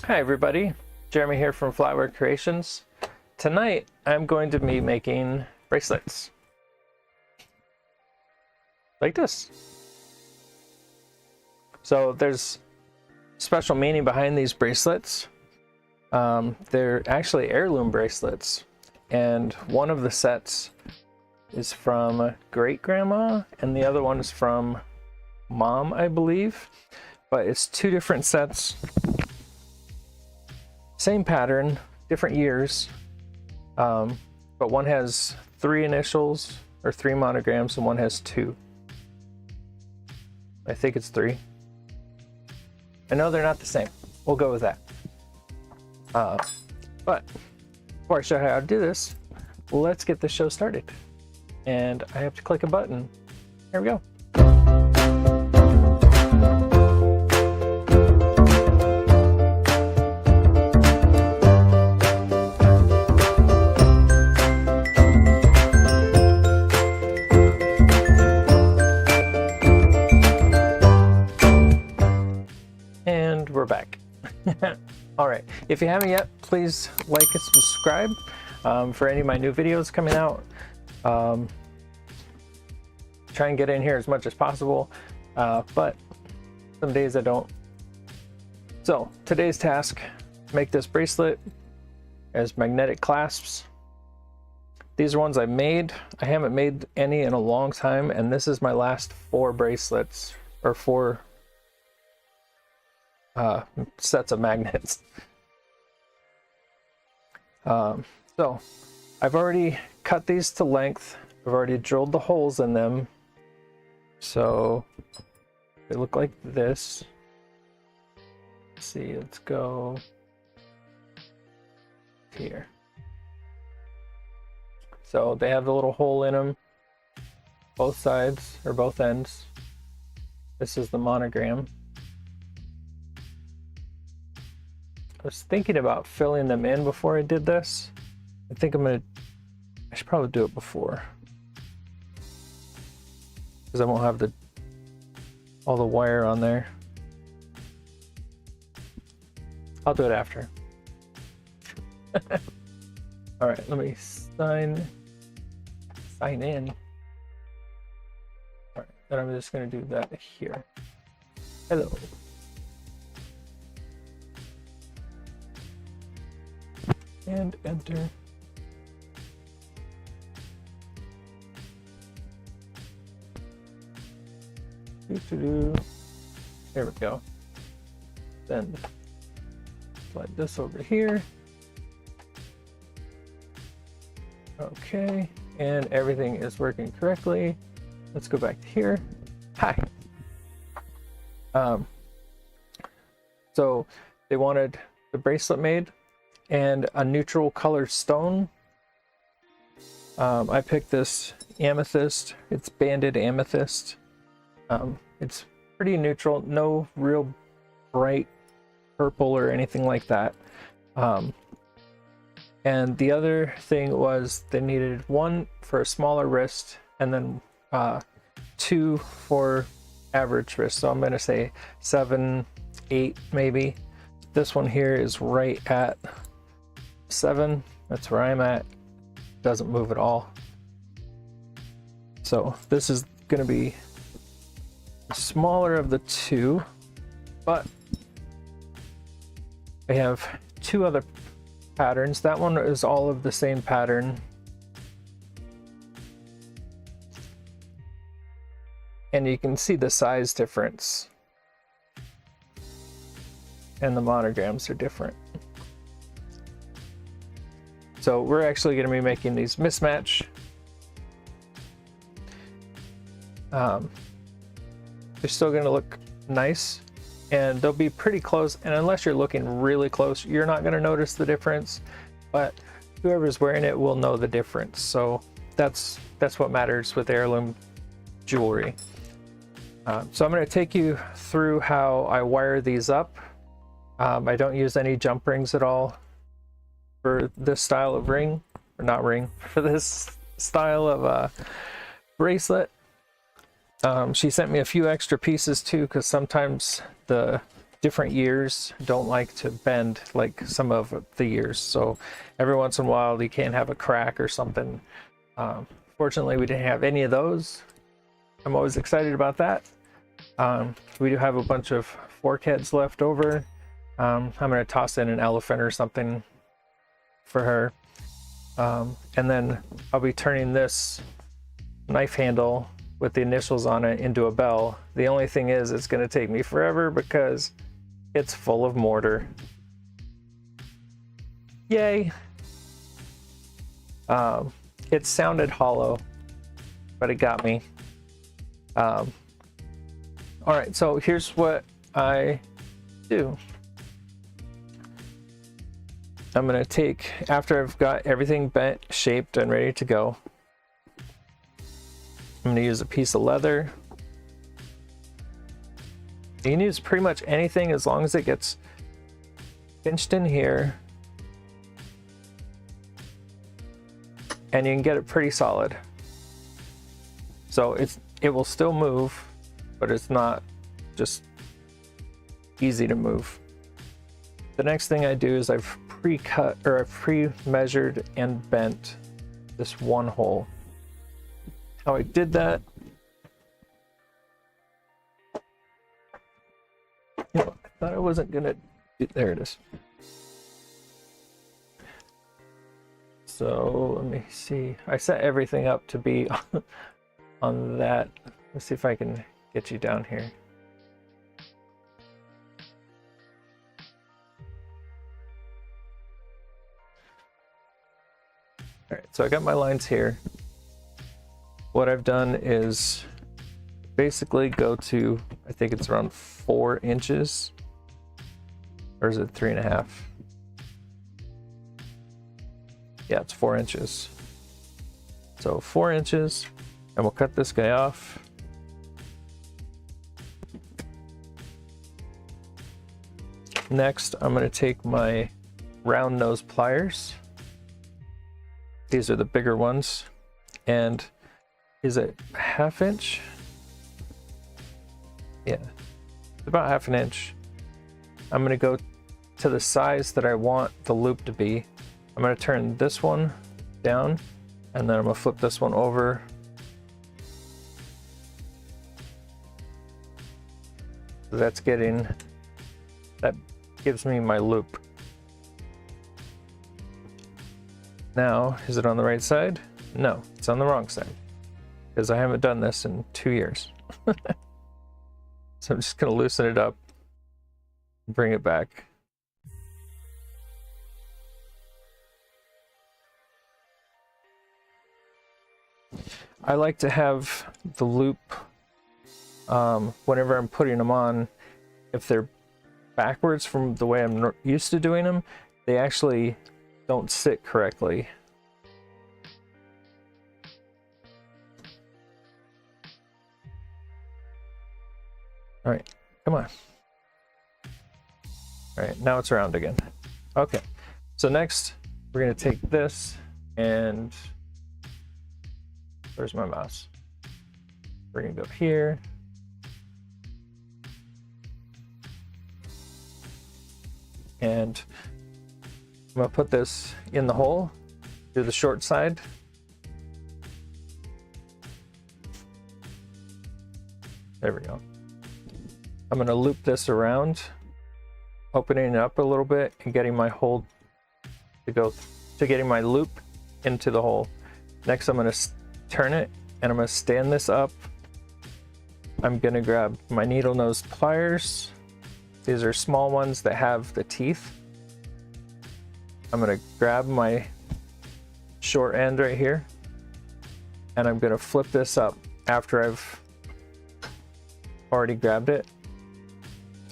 Hi everybody, Jeremy here from Flatware Creations. Tonight I'm going to be making bracelets like this. So there's special meaning behind these bracelets. They're actually heirloom bracelets, and one of the sets is from great grandma and the other one is from mom, I believe, but it's two different sets. Same pattern, different years, but one has 3 initials or 3 monograms and one has 2. I think it's 3. I know they're not the same. We'll go with that. But before I show you how to do this, let's get the show started. And I have to click a button. Here we go. And we're back. All right, if you haven't yet, please like and subscribe for any of my new videos coming out. Try and get in here as much as possible, but some days I don't. So today's task, make this bracelet as magnetic clasps. These are ones I made. I haven't made any in a long time, and this is my last 4 bracelets, or 4 sets of magnets. So I've already cut these to length. I've already drilled the holes in them. So they look like this. Let's see, let's go here. So they have the little hole in them, both sides or both ends. This is the monogram. I was thinking about filling them in before I did this. I think I should probably do it before, because I won't have all the wire on there. I'll do it after. All right, let me sign in. All right, then I'm just going to do that here. Hello. And enter. There we go. Then slide this over here. Okay, and everything is working correctly. Let's go back to here. Hi. So they wanted the bracelet made and a neutral color stone. I picked this amethyst. It's banded amethyst. It's pretty neutral, no real bright purple or anything like that. And the other thing was they needed 1 for a smaller wrist and then 2 for average wrist. So I'm going to say 7, 8 maybe. This one here is right at 7. That's where I'm at. Doesn't move at all. So this is going to be the smaller of the 2, but I have 2 other patterns. That one is all of the same pattern, and you can see the size difference, and the monograms are different. So we're actually going to be making these mismatch. They're still going to look nice, and they'll be pretty close, and unless you're looking really close, you're not going to notice the difference, but whoever's wearing it will know the difference. So that's what matters with heirloom jewelry. So I'm going to take you through how I wire these up. I don't use any jump rings at all for this style of ring, or not ring, for this style of bracelet. She sent me a few extra pieces too, because sometimes the different years don't like to bend like some of the years, so every once in a while you can't have a crack or something. Fortunately, we didn't have any of those. I'm always excited about that. We do have a bunch of fork heads left over. I'm going to toss in an elephant or something for her. And then I'll be turning this knife handle with the initials on it into a bell. The only thing is it's going to take me forever because it's full of mortar. Yay! It sounded hollow, but it got me. All right, so here's what I do. I'm gonna take, after I've got everything bent, shaped, and ready to go, I'm gonna use a piece of leather. You can use pretty much anything as long as it gets pinched in here. And you can get it pretty solid. So it will still move, but it's not just easy to move. The next thing I do is I've pre-cut, or I've pre-measured and bent this one hole. How I did that, you know, I thought I wasn't gonna do, there it is. So let me see, I set everything up to be on that. Let's see if I can get you down here. All right, so I got my lines here. What I've done is basically go to, I think it's around 4 inches, or is it 3.5? Yeah, it's 4 inches. So 4 inches, and we'll cut this guy off. Next, I'm going to take my round nose pliers. These are the bigger ones. And is it 1/2 inch? Yeah, about 1/2 inch. I'm going to go to the size that I want the loop to be. I'm going to turn this one down, and then I'm going to flip this one over. So that's getting, that gives me my loop. Now, is it on the right side? No, it's on the wrong side, because I haven't done this in 2 years. So I'm just going to loosen it up, bring it back. I like to have the loop, whenever I'm putting them on, if they're backwards from the way I'm used to doing them, they actually don't sit correctly. All right, come on. All right, now it's round again. Okay, so next we're gonna take this and, where's my mouse? We're gonna go here. And I'm gonna put this in the hole, do the short side. There we go. I'm gonna loop this around, opening it up a little bit and getting my hole to go, to getting my loop into the hole. Next, I'm gonna turn it and I'm gonna stand this up. I'm gonna grab my needle nose pliers. These are small ones that have the teeth. I'm gonna grab my short end right here, and I'm gonna flip this up after I've already grabbed it.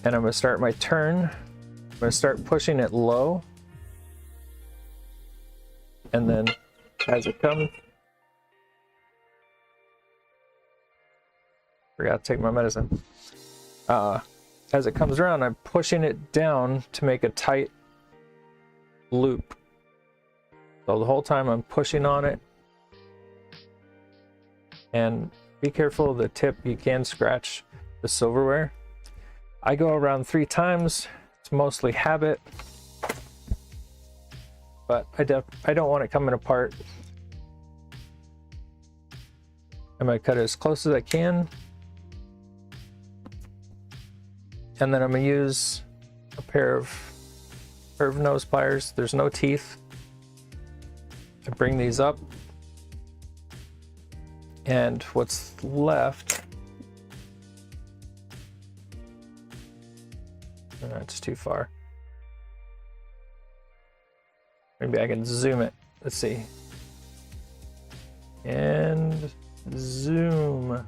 And I'm gonna start my turn. I'm gonna start pushing it low. And then as it comes, forgot to take my medicine. As it comes around, I'm pushing it down to make a tight loop. So the whole time I'm pushing on it. And be careful of the tip, you can scratch the silverware. I go around 3 times. It's mostly habit, but I don't want it coming apart. I'm gonna cut it as close as I can. And then I'm gonna use a pair of curved nose pliers. There's no teeth. I bring these up, and what's left, it's too far. Maybe I can zoom it. Let's see. And zoom.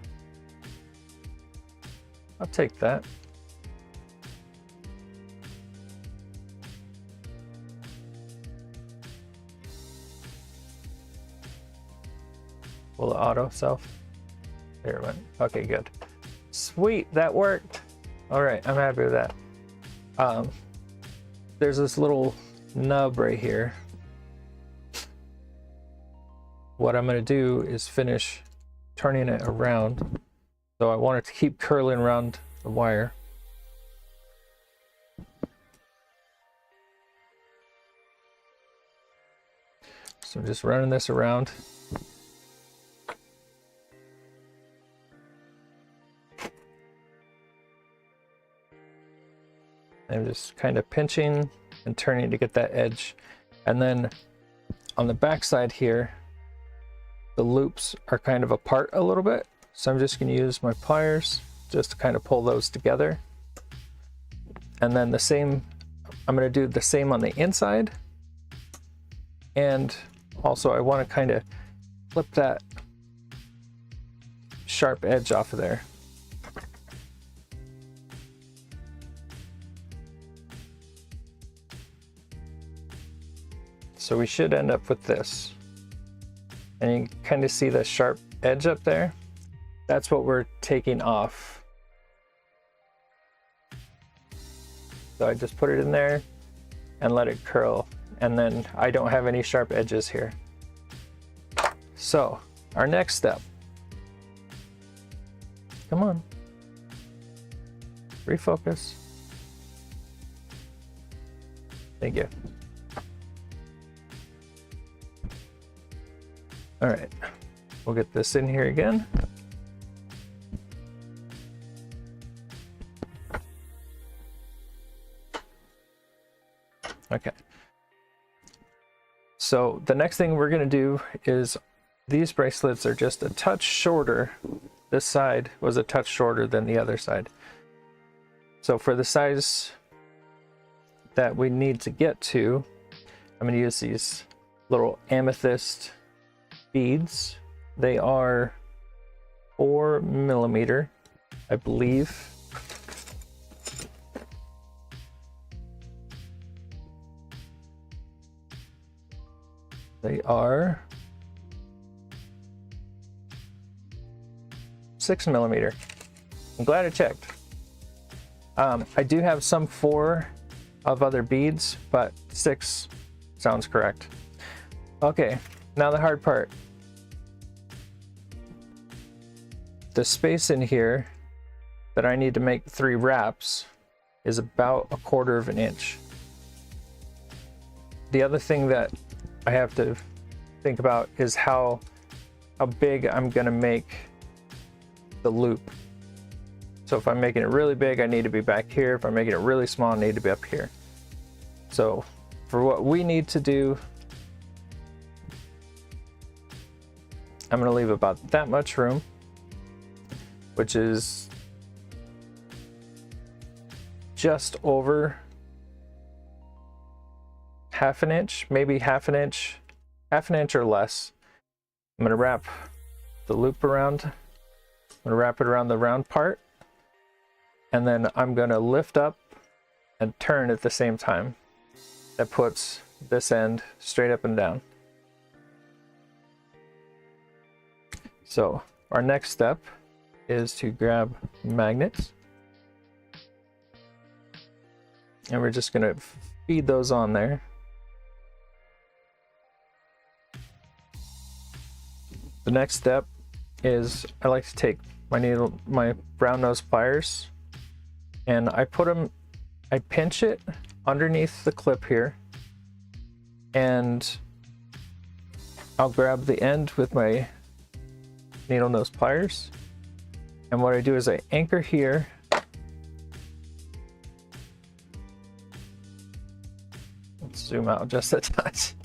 I'll take that. Will it auto self? There it went. Okay, good. Sweet, that worked. All right, I'm happy with that. There's this little nub right here. What I'm gonna do is finish turning it around. So I want it to keep curling around the wire. So I'm just running this around. I'm just kind of pinching and turning to get that edge. And then on the back side here, the loops are kind of apart a little bit. So I'm just going to use my pliers just to kind of pull those together. And then the same, I'm going to do the same on the inside. And also I want to kind of flip that sharp edge off of there. So we should end up with this. And you can kind of see the sharp edge up there. That's what we're taking off. So I just put it in there and let it curl. And then I don't have any sharp edges here. So our next step. Come on. Refocus. Thank you. All right, we'll get this in here again. Okay. So the next thing we're gonna do is these bracelets are just a touch shorter. This side was a touch shorter than the other side. So for the size that we need to get to, I'm gonna use these little amethyst beads. They are 4 millimeter, I believe. They are 6 millimeter. I'm glad I checked. I do have some 4 of other beads, but 6 sounds correct. Okay. Now the hard part. The space in here that I need to make 3 wraps is about 1/4 of an inch. The other thing that I have to think about is how big I'm gonna make the loop. So if I'm making it really big, I need to be back here. If I'm making it really small, I need to be up here. So for what we need to do, I'm going to leave about that much room, which is just over 1/2 inch, maybe 1/2 inch, 1/2 inch or less. I'm going to wrap the loop around. I'm going to wrap it around the round part, and then I'm going to lift up and turn at the same time. That puts this end straight up and down. So our next step is to grab magnets, and we're just going to feed those on there. The next step is I like to take my brown nose pliers and I pinch it underneath the clip here, and I'll grab the end with my needle nose pliers, and what I do is I anchor here. Let's zoom out just a touch.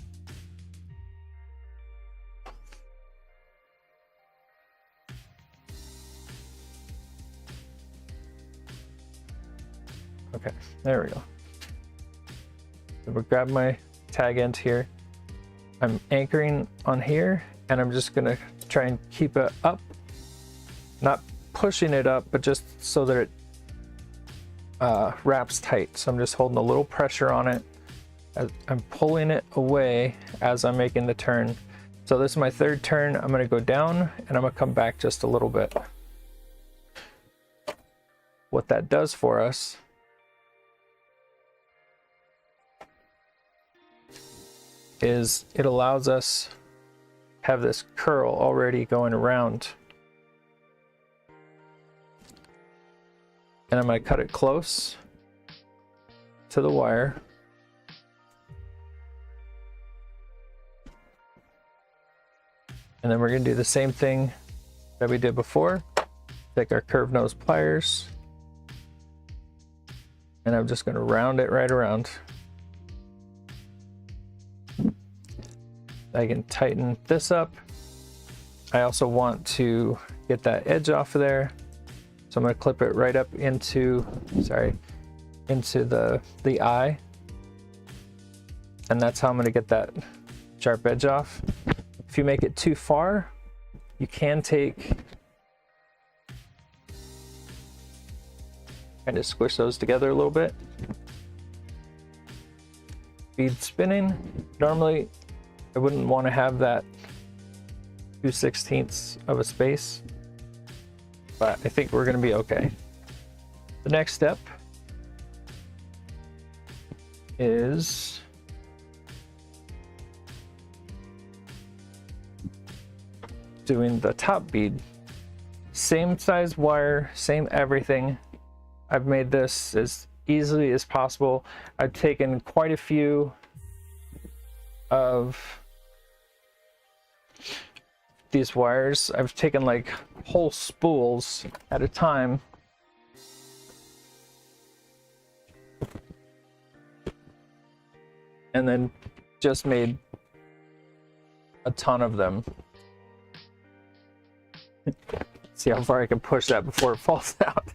Okay, there we go. So we'll grab my tag end here. I'm anchoring on here, and I'm just gonna try and keep it up, not pushing it up, but just so that it wraps tight. So I'm just holding a little pressure on it. I'm pulling it away as I'm making the turn. So this is my third turn. I'm gonna go down, and I'm gonna come back just a little bit. What that does for us is it allows us to have this curl already going around. And I'm going to cut it close to the wire. And then we're going to do the same thing that we did before. Take our curved nose pliers, and I'm just going to round it right around. I can tighten this up. I also want to get that edge off of there. So I'm going to clip it right up into, into the eye. And that's how I'm going to get that sharp edge off. If you make it too far, you can take, kind of squish those together a little bit. Bead spinning. Normally, I wouldn't want to have that 2/16 of a space, but I think we're going to be okay. The next step is doing the top bead. Same size wire, same everything. I've made this as easily as possible. I've taken quite a few of these wires. I've taken like whole spools at a time. And then just made a ton of them. See how far I can push that before it falls out.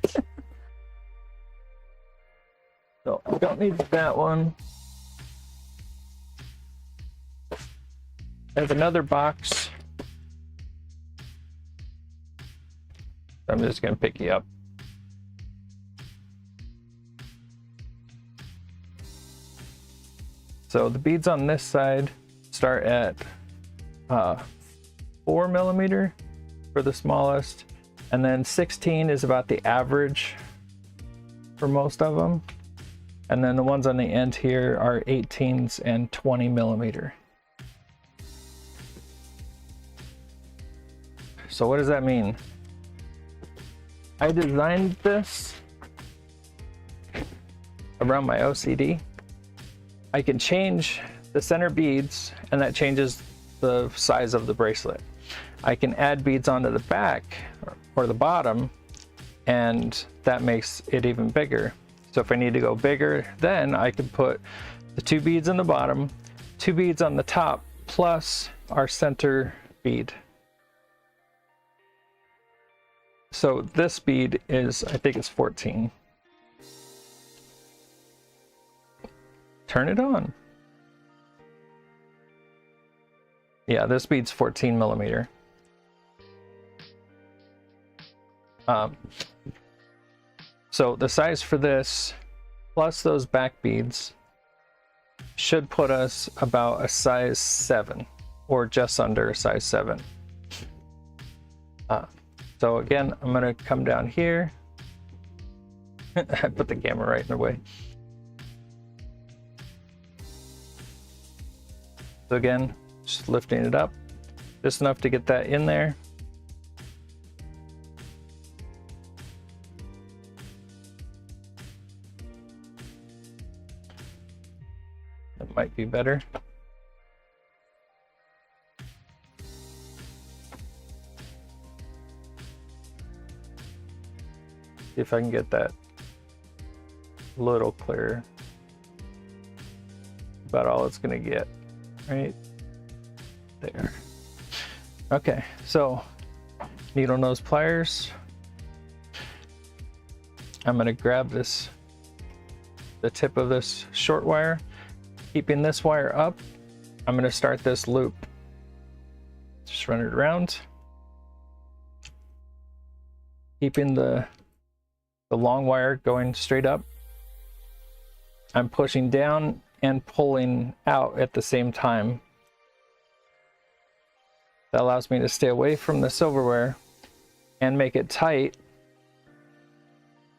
So I don't need that one. I have another box. I'm just going to pick you up. So the beads on this side start at 4mm for the smallest, and then 16 is about the average for most of them. And then the ones on the end here are 18s and 20mm. So what does that mean? I designed this around my OCD. I can change the center beads, and that changes the size of the bracelet. I can add beads onto the back or the bottom, and that makes it even bigger. So if I need to go bigger, then I can put the 2 beads on the bottom, 2 beads on the top, plus our center bead. So this bead is, I think it's 14. Turn it on. Yeah, this bead's 14mm. So the size for this, plus those back beads, should put us about a size 7, or just under a size 7. So again, I'm gonna come down here. I put the camera right in the way. So again, just lifting it up, just enough to get that in there. might be better. See if I can get that a little clearer. About all it's gonna get, right there. Okay, so needle nose pliers. I'm gonna grab this, the tip of this short wire, keeping this wire up. I'm gonna start this loop. Just run it around. Keeping the long wire going straight up. I'm pushing down and pulling out at the same time. That allows me to stay away from the silverware and make it tight.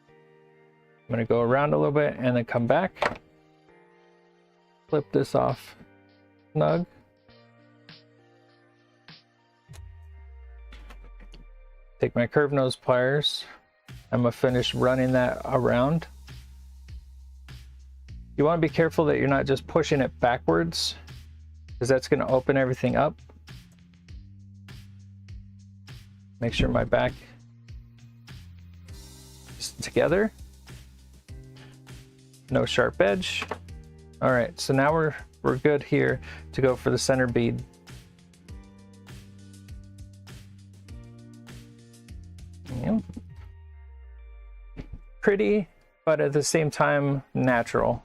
I'm going to go around a little bit and then come back. Flip this off snug. Take my curved nose pliers. I'm going to finish running that around. You want to be careful that you're not just pushing it backwards, because that's going to open everything up. Make sure my back is together. No sharp edge. All right, so now we're good here to go for the center bead. Yeah. Pretty, but at the same time natural.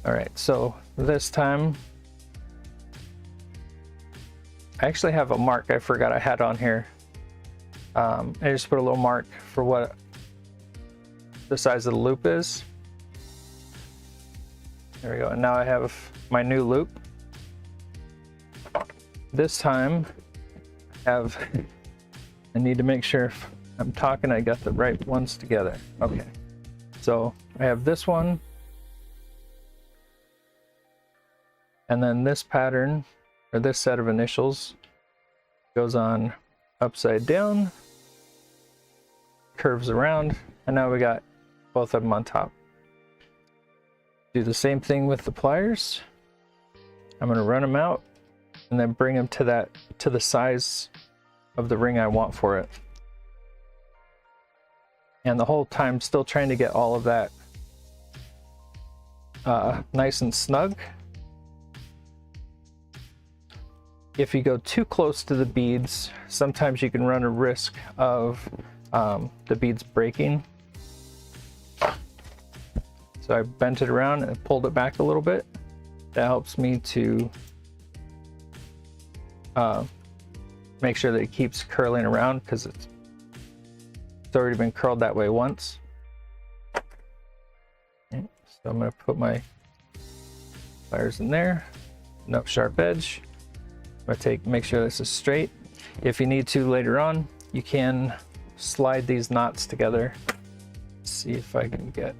All right, so this time I actually have a mark I forgot I had on here. I just put a little mark for what the size of the loop is. There we go, and now I have my new loop. This time I need to make sure if I'm talking I got the right ones together. Okay, so I have this one, and then this pattern, or this set of initials, goes on upside down, curves around, and now we got both of them on top. Do the same thing with the pliers. I'm going to run them out and then bring them to the size of the ring I want for it. And the whole time still trying to get all of that nice and snug. If you go too close to the beads, sometimes you can run a risk of the beads breaking. So I bent it around and pulled it back a little bit. That helps me to make sure that it keeps curling around, because it's already been curled that way once. Okay, so I'm going to put my pliers in there. No sharp edge. I'm going to make sure this is straight. If you need to later on, you can slide these knots together. Let's see if I can get.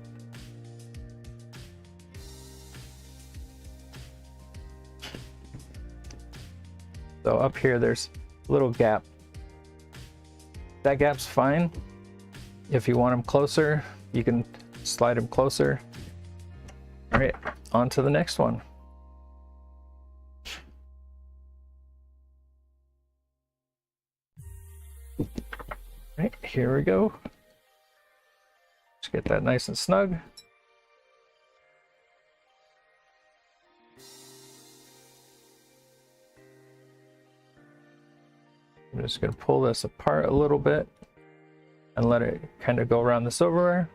So up here, there's a little gap. That gap's fine. If you want them closer, you can slide them closer. All right, on to the next one. All right, here we go. Just get that nice and snug. I'm just going to pull this apart a little bit and let it kind of go around the silverware.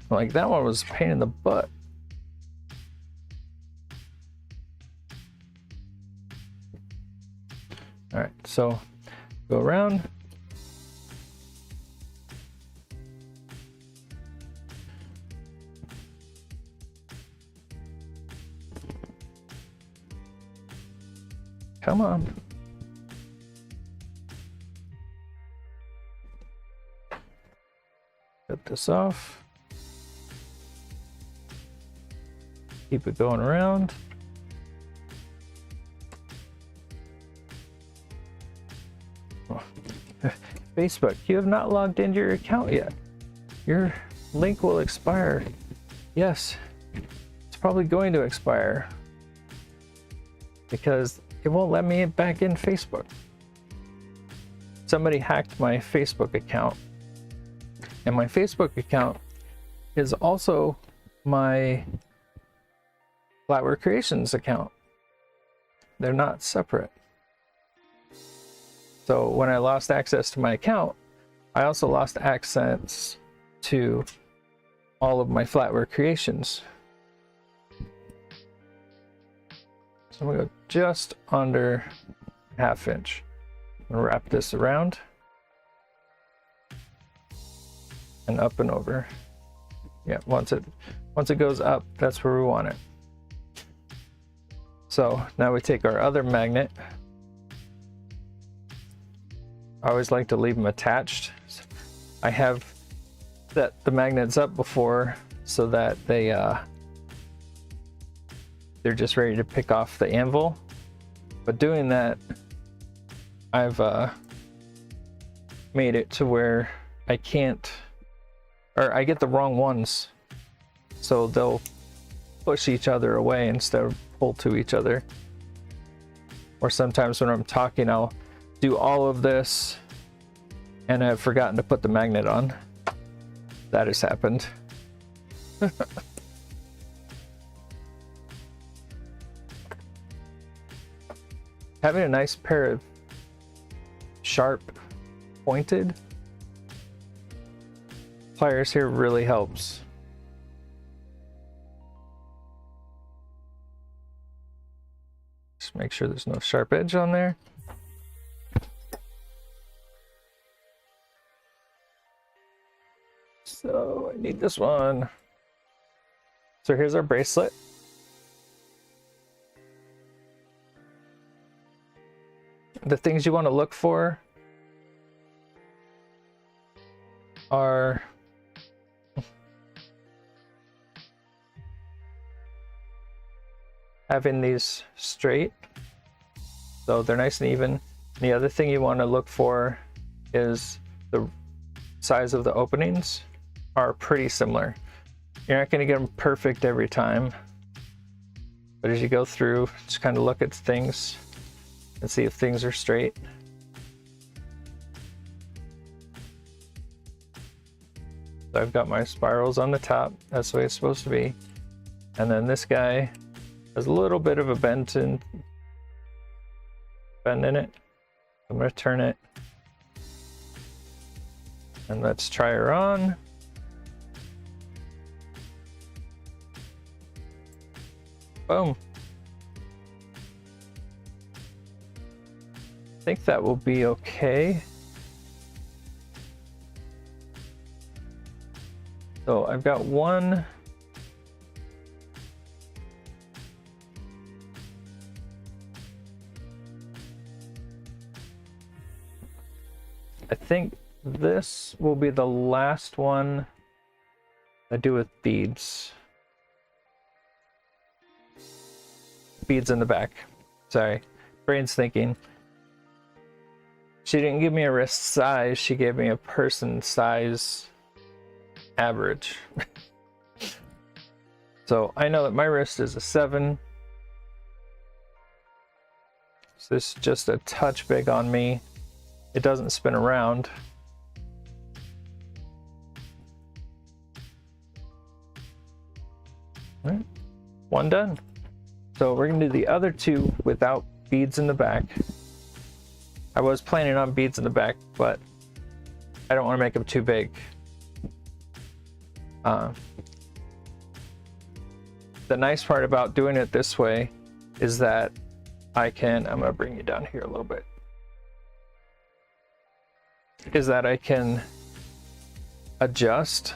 Like, that one was a pain in the butt. All right, so go around. Come on. Cut this off. Keep it going around. Facebook, you have not logged into your account yet. Your link will expire. Yes, it's probably going to expire because it won't let me back in Facebook. Somebody hacked my Facebook account, and my Facebook account is also my Flatware Creations account. They're not separate. So when I lost access to my account, I also lost access to all of my Flatware creations. So I'm gonna go just under 1/2 inch. I'm gonna wrap this around and up and over. Yeah, once it goes up, that's where we want it. So now we take our other magnet. I always like to leave them attached. I have set the magnets up before so that they're just ready to pick off the anvil. But doing that, I've made it to where I can't, or I get the wrong ones. So they'll push each other away instead of pull to each other. Or sometimes when I'm talking, I'll do all of this and I've forgotten to put the magnet on. That has happened. Having a nice pair of sharp pointed pliers here really helps. Just make sure there's no sharp edge on there. So I need this one. So here's our bracelet. The things you want to look for are having these straight, so they're nice and even. The other thing you want to look for is the size of the openings are pretty similar. You're not going to get them perfect every time, but as you go through, just kind of look at things and see if things are straight. So I've got my spirals on the top, that's the way it's supposed to be. And then this guy has a little bit of a bend in it. I'm going to turn it. And let's try her on. Boom. I think that will be okay. So I've got one. I think this will be the last one I do with beads. Beads in the back. Sorry, brain's thinking. She didn't give me a wrist size, she gave me a person size average. So I know that my wrist is a 7. So this is just a touch big on me. It doesn't spin around. All right, one done. So we're gonna do the other two without beads in the back. I was planning on beads in the back, but I don't want to make them too big. The nice part about doing it this way is that I'm gonna bring you down here a little bit, is that I can adjust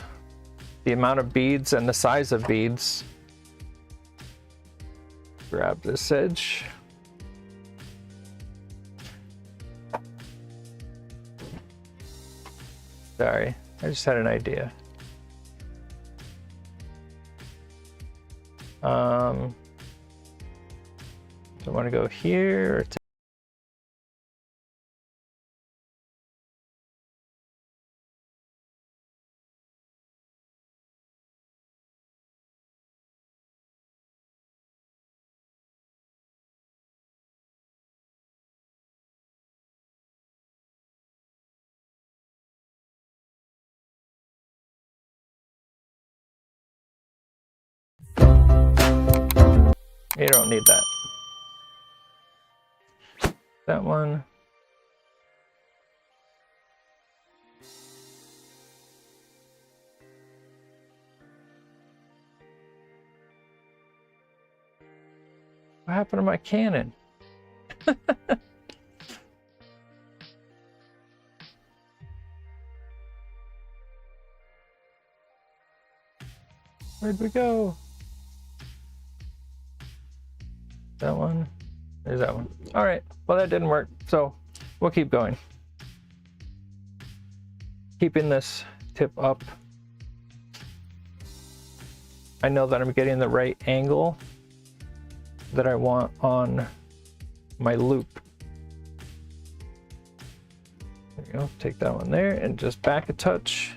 the amount of beads and the size of beads. Grab this edge. Sorry, I just had an idea. So I want to go here or You don't need that. That one. What happened to my cannon? Where'd we go? That one. There's that one. All right. Well, that didn't work. So we'll keep going. Keeping this tip up. I know that I'm getting the right angle that I want on my loop. There you go. Take that one there and just back a touch.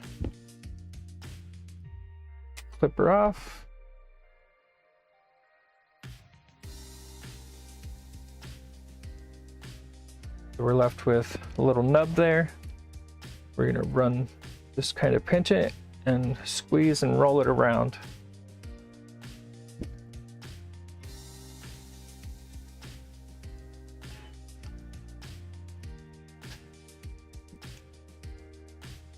Clip her off. So we're left with a little nub there. We're going to run, just kind of pinch it and squeeze and roll it around.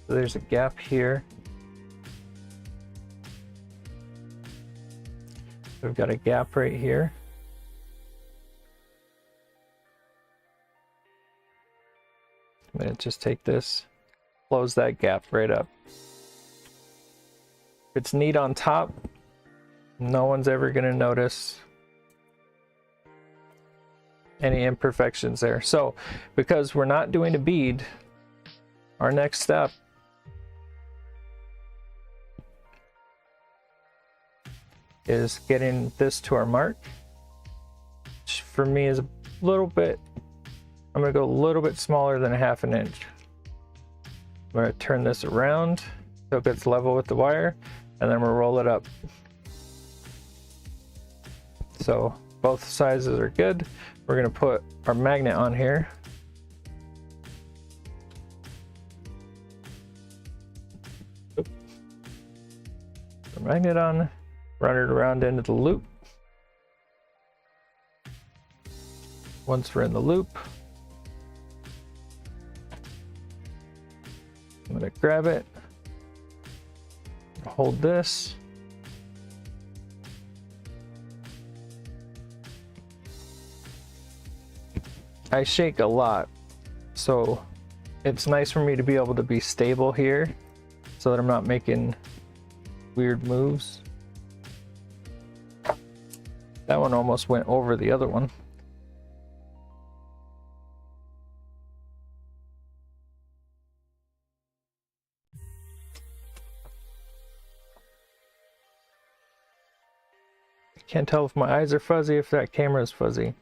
So there's a gap here. We've got a gap right here. I'm going to just take this, close that gap right up. If it's neat on top, no one's ever going to notice any imperfections there. So because we're not doing a bead, our next step is getting this to our mark, which for me is a little bit, I'm going to go a little bit smaller than 1/2 inch. I'm going to turn this around so it gets level with the wire, and then we'll roll it up. So both sizes are good. We're going to put our magnet on here. Put the magnet on, run it around into the loop. Once we're in the loop, I'm going to grab it, hold this, I shake a lot, so it's nice for me to be able to be stable here so that I'm not making weird moves. That one almost went over the other one. Can't tell if my eyes are fuzzy, if that camera is fuzzy.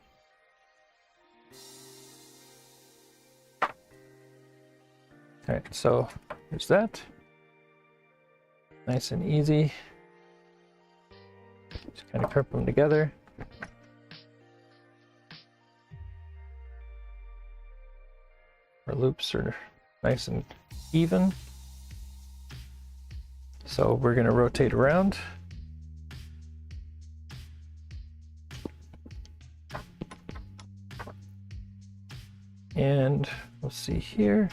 Alright, so there's that. Nice and easy. Just kind of clip them together. Our loops are nice and even. So we're going to rotate around. And we'll see here.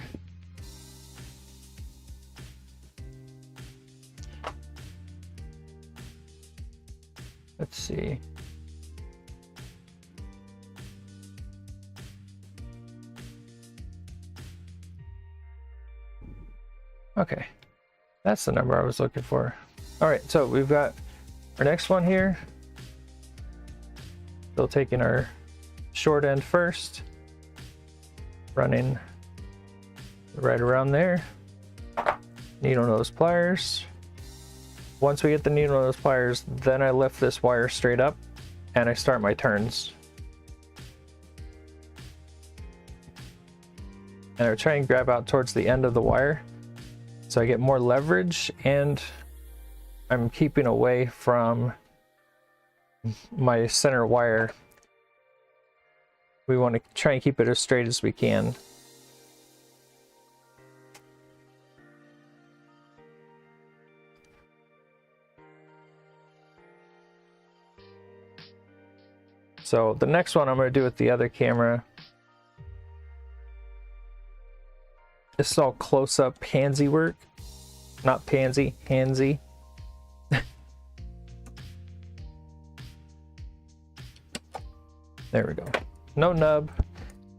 Let's see. Okay, that's the number I was looking for. All right, so we've got our next one here. Still taking our short end first, running right around there. Needle nose pliers. Once we get the needle nose pliers, then I lift this wire straight up and I start my turns. And I try and grab out towards the end of the wire so I get more leverage, and I'm keeping away from my center wire. We want to try and keep it as straight as we can. So the next one I'm going to do with the other camera. This is all close-up handsy work. Not pansy, handsy. There we go. No nub.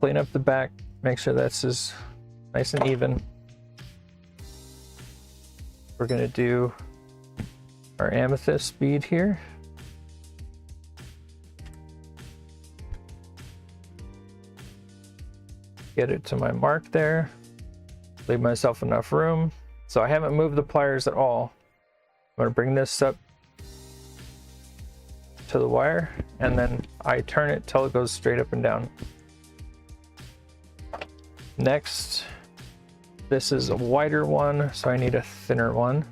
Clean up the back. Make sure that's as nice and even. We're going to do our amethyst bead here. Get it to my mark there. Leave myself enough room. So I haven't moved the pliers at all. I'm going to bring this up to the wire, and then I turn it till it goes straight up and down. Next, this is a wider one, so I need a thinner one.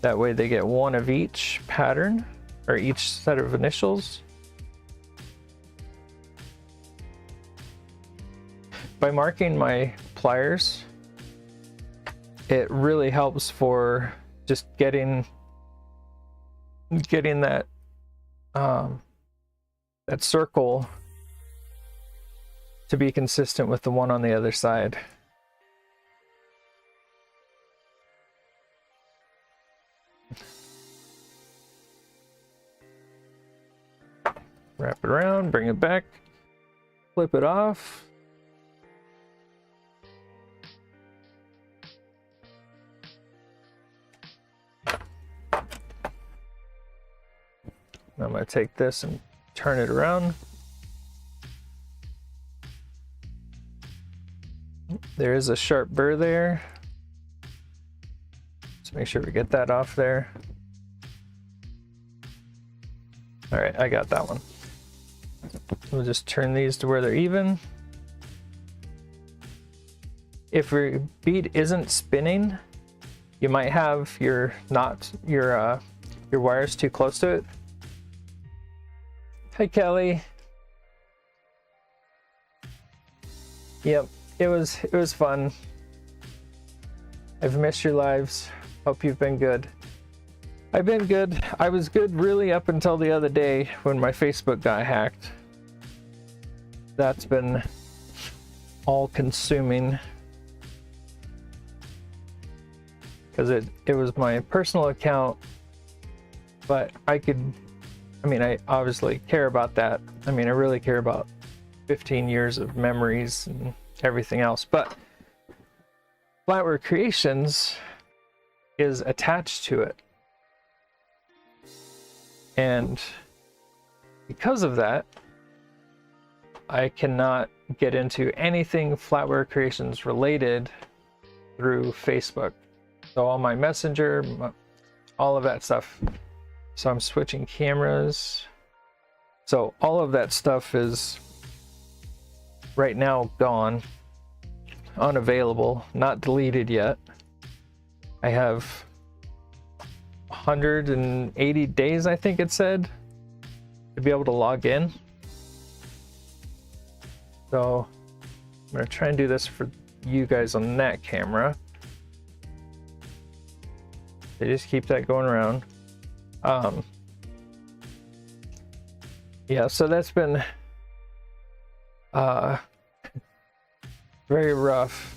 That way they get one of each pattern, or each set of initials. By marking my pliers, it really helps for just getting that that circle to be consistent with the one on the other side. Wrap it around, bring it back, flip it off. I'm going to take this and turn it around. There is a sharp burr there. Let's make sure we get that off there. All right, I got that one. We'll just turn these to where they're even. If your bead isn't spinning, you might have your wires too close to it. Hi, Kelly. Yep, it was fun. I've missed your lives. Hope you've been good. I've been good. I was good really up until the other day when my Facebook got hacked. That's been all consuming. Because it was my personal account, but I obviously care about that. I really care about 15 years of memories and everything else, but Flatware Creations is attached to it. And because of that, I cannot get into anything Flatware Creations related through Facebook. So all my Messenger, all of that stuff. So I'm switching cameras. So all of that stuff is right now gone, unavailable, not deleted yet. I have 180 days, I think it said, to be able to log in. So I'm gonna try and do this for you guys on that camera. They just keep that going around. Yeah, so that's been very rough.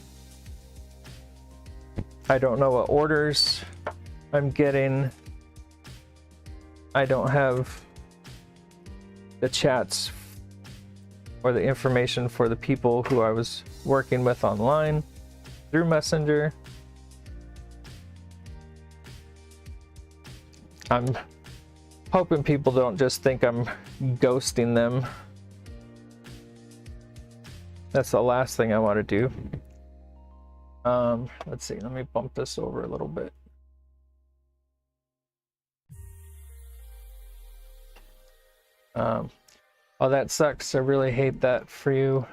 I don't know what orders I'm getting. I don't have the chats or the information for the people who I was working with online through Messenger. I'm hoping people don't just think I'm ghosting them. That's the last thing I want to do. Let's see, let me bump this over a little bit. Oh, that sucks. I really hate that for you.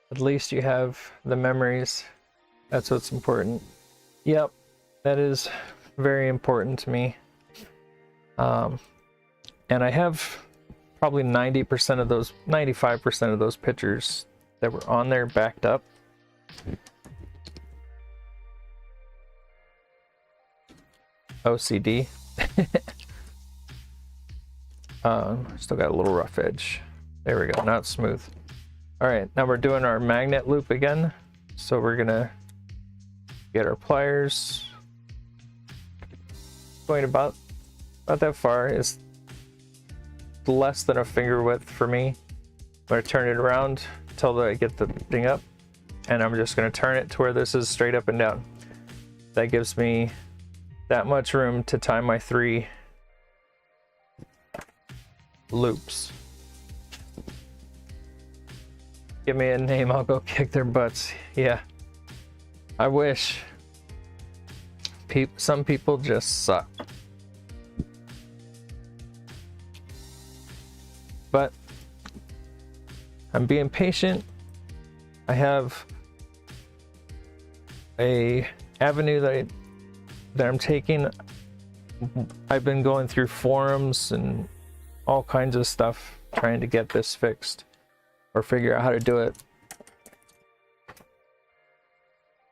At least you have the memories. That's what's important. Yep, that is very important to me. And I have probably 90% of those, 95% of those pictures that were on there backed up. OCD. Still got a little rough edge. There we go, now it's smooth. All right, now we're doing our magnet loop again. So we're gonna get our pliers. Going about that far is less than a finger width for me. I'm gonna turn it around until I get the thing up, and I'm just gonna turn it to where this is straight up and down. That gives me that much room to tie my 3 loops. Give me a name, I'll go kick their butts. Yeah, I wish. Some people just suck. But I'm being patient. I have a avenue that I'm taking. I've been going through forums and all kinds of stuff trying to get this fixed or figure out how to do it.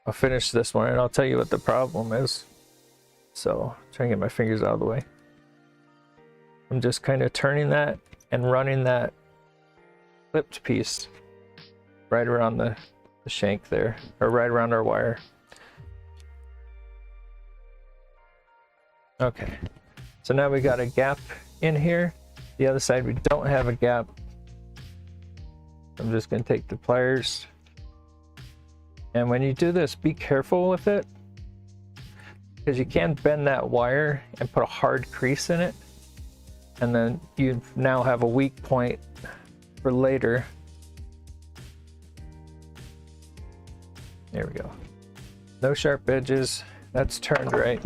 I'll finish this one and I'll tell you what the problem is. So try and get my fingers out of the way. I'm just kind of turning that and running that clipped piece right around the shank there, or right around our wire. Okay, so now we got a gap in here. The other side we don't have a gap. I'm just going to take the pliers, and when you do this, be careful with it, because you can bend that wire and put a hard crease in it, and then you now have a weak point for later. There we go. No sharp edges. That's turned right.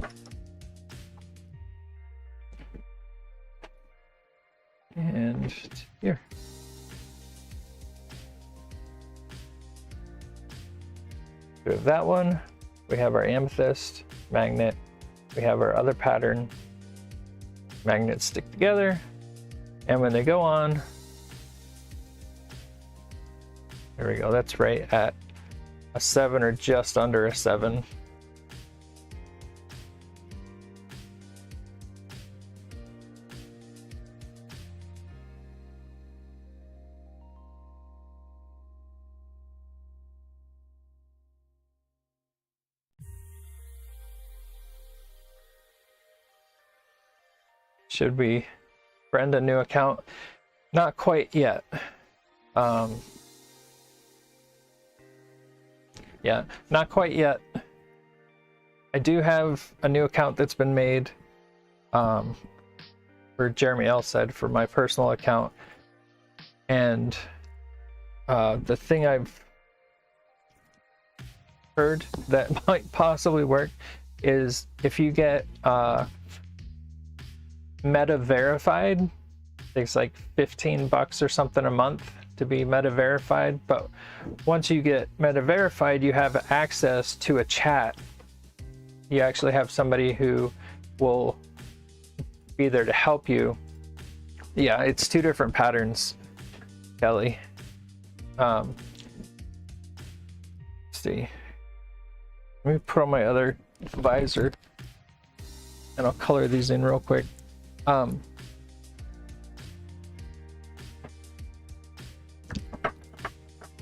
And here. We have that one. We have our amethyst magnet. We have our other pattern. Magnets stick together, and when they go on, there we go, that's right at a 7 or just under a 7. Should we friend a new account? Not quite yet. Yeah, not quite yet. I do have a new account that's been made for Jeremy ELSaid for my personal account. And the thing I've heard that might possibly work is if you get meta verified, it's like $15 or something a month to be meta verified. But once you get meta verified, you have access to a chat. You actually have somebody who will be there to help you. Yeah, it's 2 different patterns, Kelly. Let's see. Let me put on my other visor and I'll color these in real quick.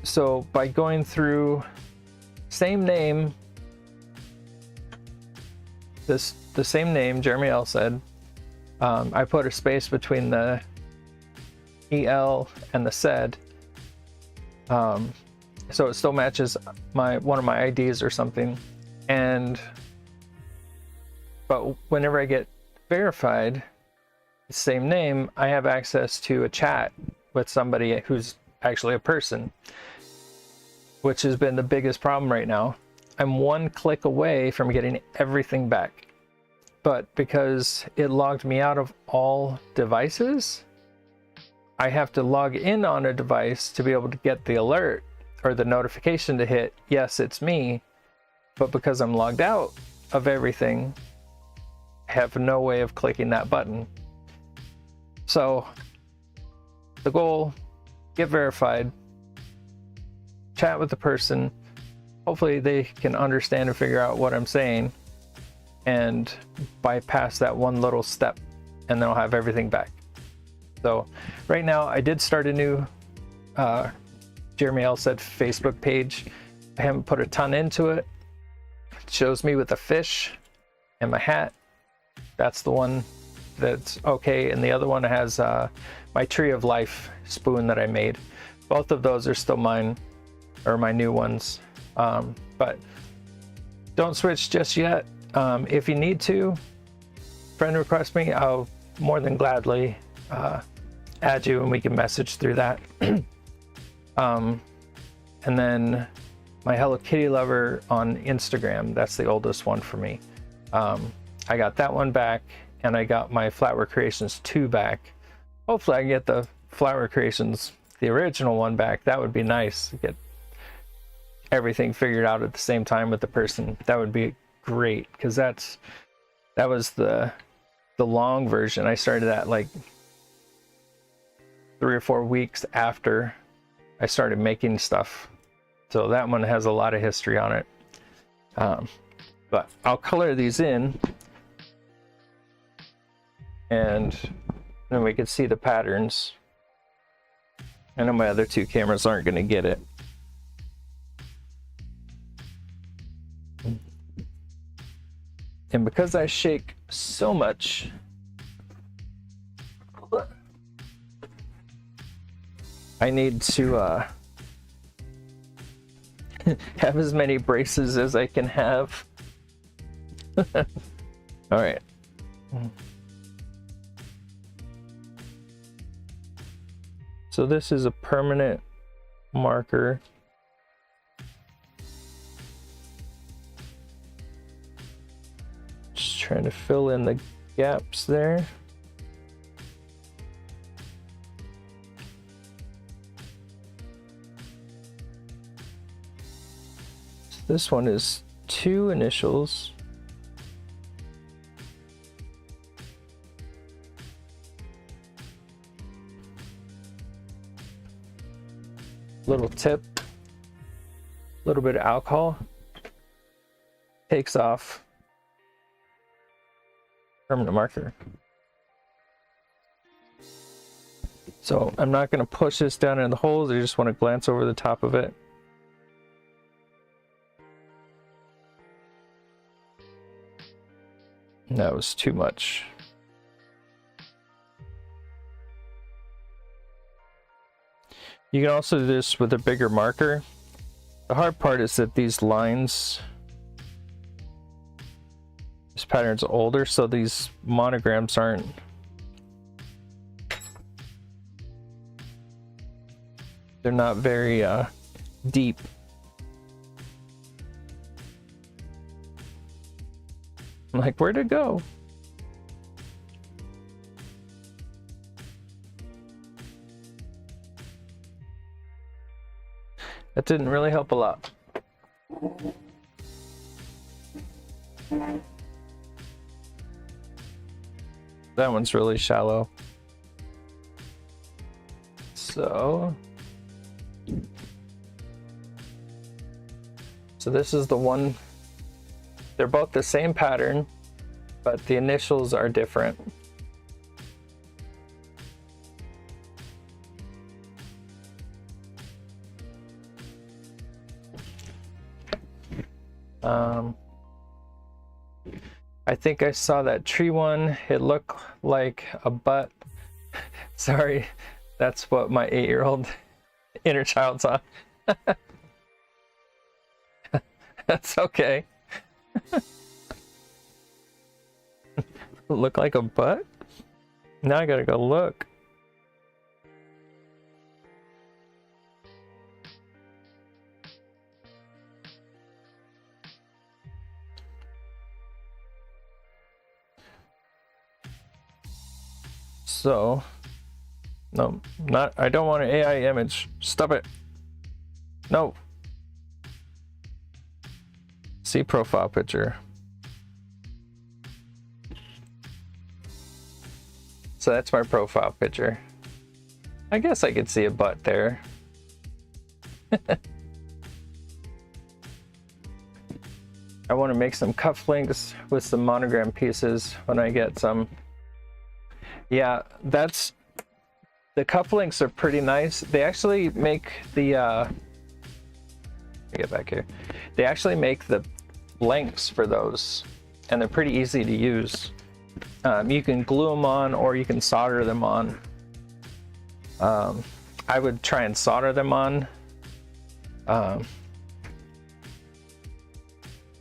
So by going through same name, the same name, Jeremy ELSaid, I put a space between the EL and the said, so it still matches one of my IDs or something. But whenever I get verified, the same name, I have access to a chat with somebody who's actually a person, which has been the biggest problem right now. I'm 1 click away from getting everything back, but because it logged me out of all devices, I have to log in on a device to be able to get the alert or the notification to hit, yes, it's me. But because I'm logged out of everything, I have no way of clicking that button. So the goal, get verified, chat with the person. Hopefully they can understand and figure out what I'm saying and bypass that one little step, and then I'll have everything back. So right now I did start a new Jeremy ELSaid Facebook page. I haven't put a ton into it. It shows me with the fish and my hat. That's the one that's okay, and the other one has my Tree of Life spoon that I made. Both of those are still mine, or my new ones, but don't switch just yet. If you need to, friend request me, I'll more than gladly add you and we can message through that. And then my Hello Kitty lover on Instagram, that's the oldest one for me. I got that one back, and I got my Flatware Creations 2 back. Hopefully I can get the Flatware Creations, the original one, back. That would be nice. Get everything figured out at the same time with the person. That would be great, because that was the long version. I started that like 3 or 4 weeks after I started making stuff. So that one has a lot of history on it. But I'll color these in, and then we can see the patterns. I know my other 2 cameras aren't going to get it. And because I shake so much, I need to have as many braces as I can have. All right. So this is a permanent marker. Just trying to fill in the gaps there. So this one is 2 initials. Little tip, a little bit of alcohol takes off permanent marker. So I'm not going to push this down in the holes. I just want to glance over the top of it. That was too much. You can also do this with a bigger marker. The hard part is that these lines, this pattern's older, so these monograms aren't they're not very deep. I'm like, where'd it go? That didn't really help a lot. That one's really shallow. So this is the one. They're both the same pattern, but the initials are different. I think I saw that tree one. It looked like a butt. Sorry, that's what my 8-year-old inner child saw. That's okay. Look like a butt? Now I gotta go look. So, no, not, I don't want an AI image. Stop it. No. See profile picture. So that's my profile picture. I guess I could see a butt there. I want to make some cufflinks with some monogram pieces when I get some. Yeah, that's the cufflinks are pretty nice. They actually make the get back here. They actually make the blanks for those, and they're pretty easy to use. You can glue them on, or you can solder them on. I would try and solder them on,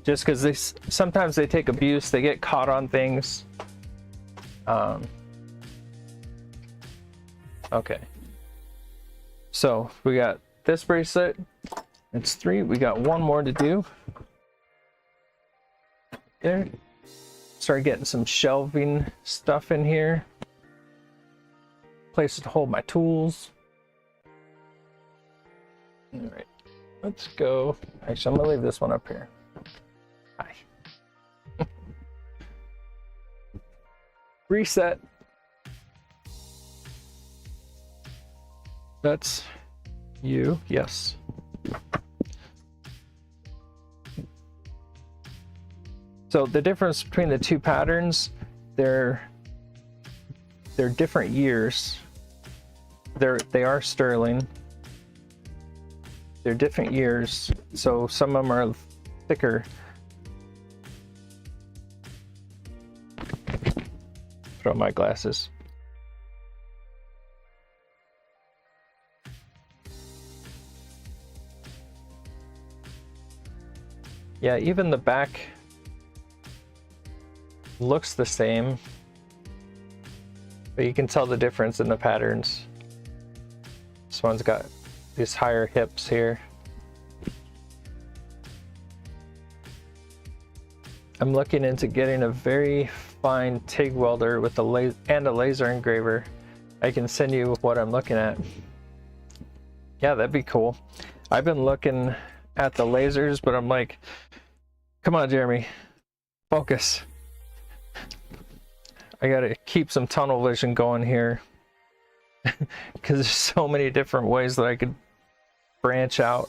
just because sometimes they take abuse. They get caught on things. Okay, so we got this bracelet. It's 3. We got 1 more to do. There. Start getting some shelving stuff in here. Places to hold my tools. All right, let's go. Actually, I'm gonna leave this one up here. Hi. Reset. That's you. Yes. So the difference between the two patterns, they're different years. They are sterling. They're different years, so some of them are thicker. Throw my glasses. Yeah, even the back looks the same, but you can tell the difference in the patterns. This one's got these higher hips here. I'm looking into getting a very fine TIG welder with a laser engraver. I can send you what I'm looking at. Yeah, that'd be cool. I've been looking at the lasers, but I'm like, come on, Jeremy, focus. I gotta keep some tunnel vision going here, because there's so many different ways that I could branch out.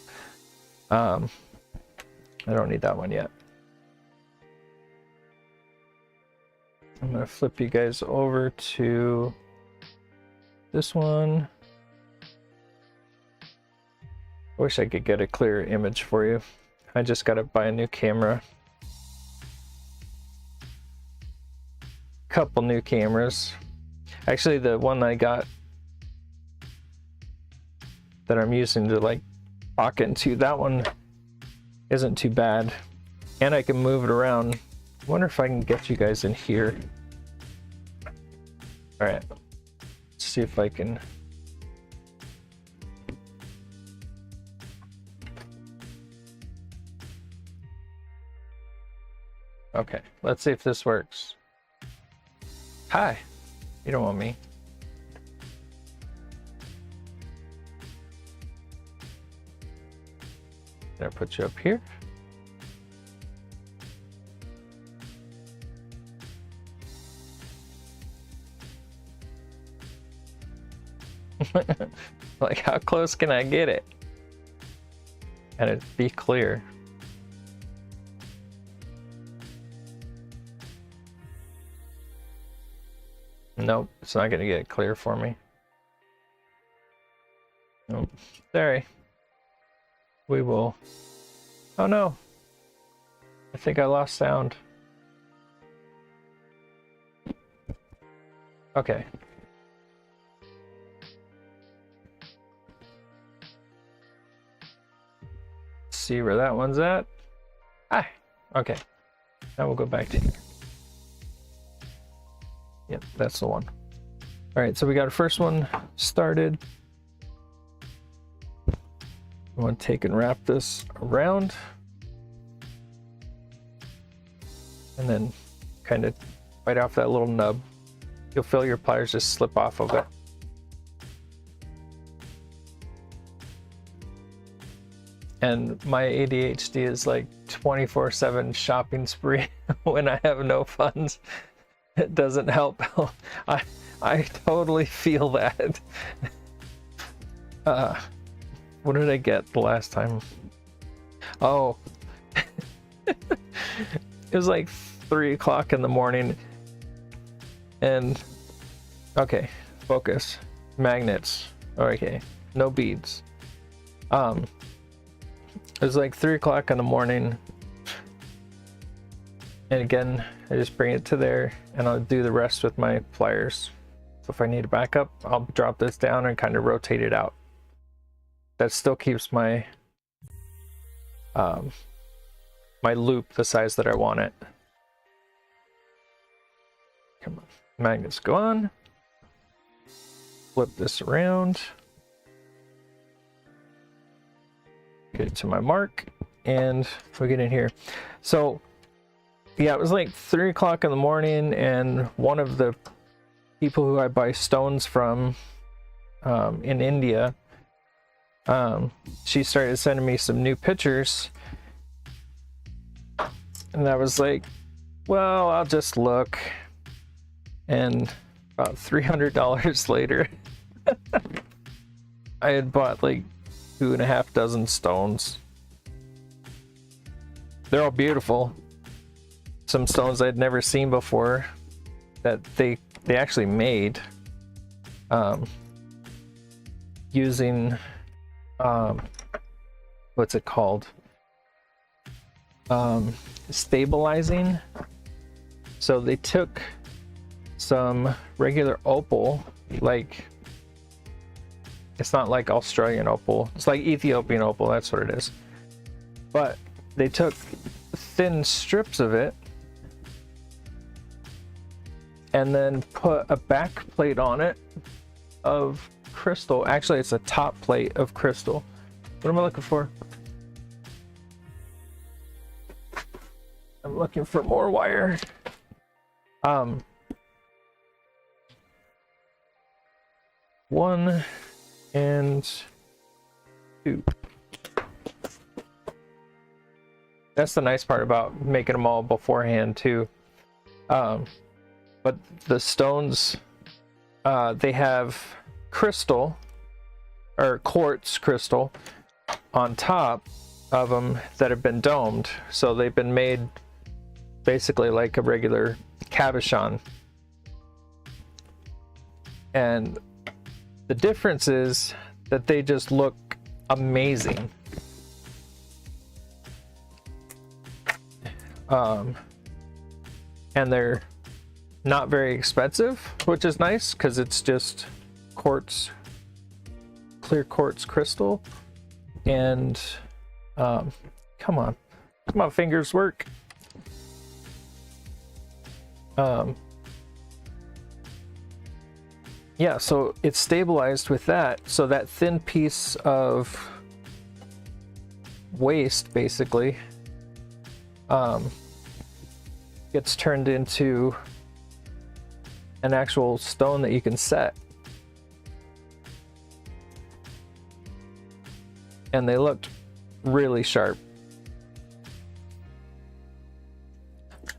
I don't need that one yet. I'm gonna flip you guys over to this one. I wish I could get a clearer image for you. I just gotta buy a new camera. Couple new cameras. Actually, the one I got that I'm using to like talk into, that one isn't too bad, and I can move it around. I wonder if I can get you guys in here. All right, let's see if I can. Okay, let's see if this works. Hi, you don't want me. Can I put you up here? Like, how close can I get it? And it be clear. Nope, it's not gonna get clear for me. Nope. Sorry. We will. Oh no. I think I lost sound. Okay. See where that one's at. Ah, okay. Now we'll go back to here. Yep, that's the one. All right, so we got our first one started. I want to take and wrap this around, and then kind of bite off that little nub. You'll feel your pliers just slip off of it. And my ADHD is like 24/7 shopping spree when I have no funds. It doesn't help. I totally feel that. What did I get the last time? Oh, it was like 3 o'clock in the morning. And okay, focus. magnets. Okay, no beads. It was like 3 o'clock in the morning. And again, I just bring it to there and I'll do the rest with my pliers. So if I need to back up, I'll drop this down and kind of rotate it out. That still keeps my my loop the size that I want it. Come on, magnets go on. Flip this around. Get it to my mark and we get in here. So yeah, it was like 3 o'clock in the morning, and one of the people who I buy stones from in India, she started sending me some new pictures, and I was like, well, I'll just look. And about $300 later, I had bought like 2.5 dozen stones. They're all beautiful. Some stones I'd never seen before that they actually made using what's it called, stabilizing. So they took some regular opal, like it's not like Australian opal, it's like Ethiopian opal, that's what it is, but they took thin strips of it and then put a back plate on it of crystal. Actually, it's a top plate of crystal. What am I looking for? I'm looking for more wire. 1 and 2. That's the nice part about making them all beforehand too. But the stones, they have crystal or quartz crystal on top of them that have been domed. So they've been made basically like a regular cabochon. And the difference is that they just look amazing. And they're not very expensive, which is nice because it's just quartz, clear quartz crystal. And come on, fingers work. Yeah, so it's stabilized with that, so that thin piece of waste basically gets turned into an actual stone that you can set. And they looked really sharp.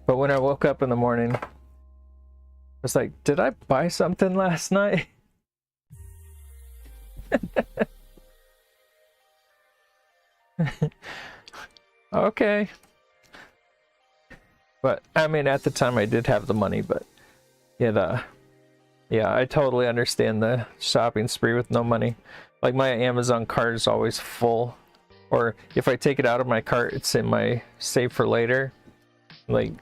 But when I woke up in the morning, I was like, did I buy something last night? Okay. But I mean, at the time I did have the money, but yeah, I totally understand the shopping spree with no money. Like my Amazon cart is always full, or if I take it out of my cart, it's in my save for later. Like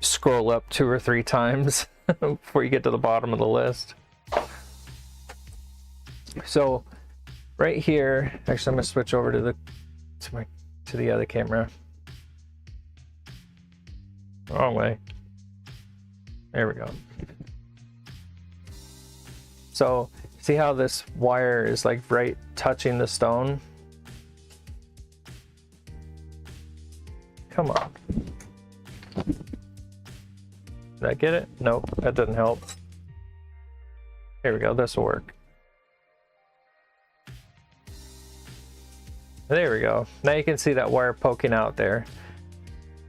scroll up 2 or 3 times before you get to the bottom of the list. So right here, actually I'm gonna switch over to the other camera. Wrong way. There we go. So see how this wire is like right touching the stone? Come on. Did I get it? Nope, that doesn't help. Here we go, this will work. There we go. Now you can see that wire poking out there.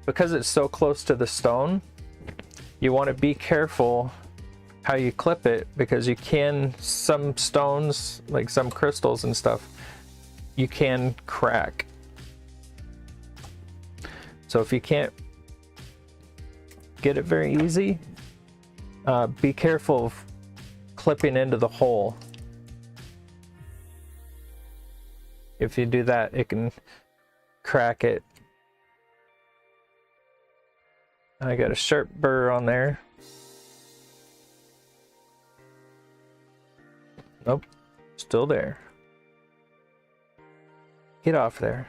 Because it's so close to the stone, you want to be careful how you clip it, because you can, some stones, like some crystals and stuff, you can crack. So if you can't get it very easy, be careful of clipping into the hole, if you do that, it can crack it. I got a sharp burr on there. Nope, still there. Get off there.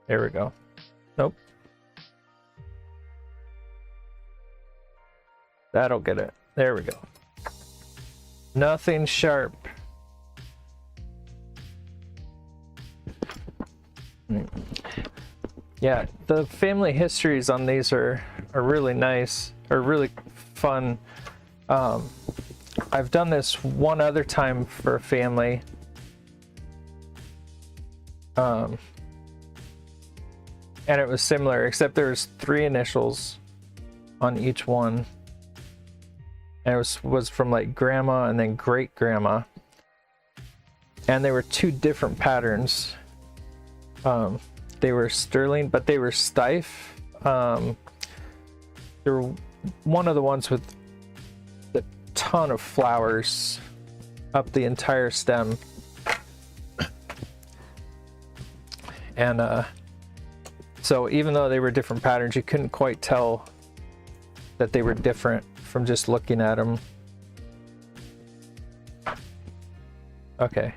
There we go. Nope. That'll get it. There we go. Nothing sharp. Yeah, the family histories on these are really nice, or really fun. I've done this one other time for a family. And it was similar, except there was 3 initials on each one. And it was from like grandma and then great grandma. And they were 2 different patterns. They were sterling, but they were stiff. They were one of the ones with a ton of flowers up the entire stem. And so even though they were different patterns, you couldn't quite tell that they were different from just looking at them. Okay.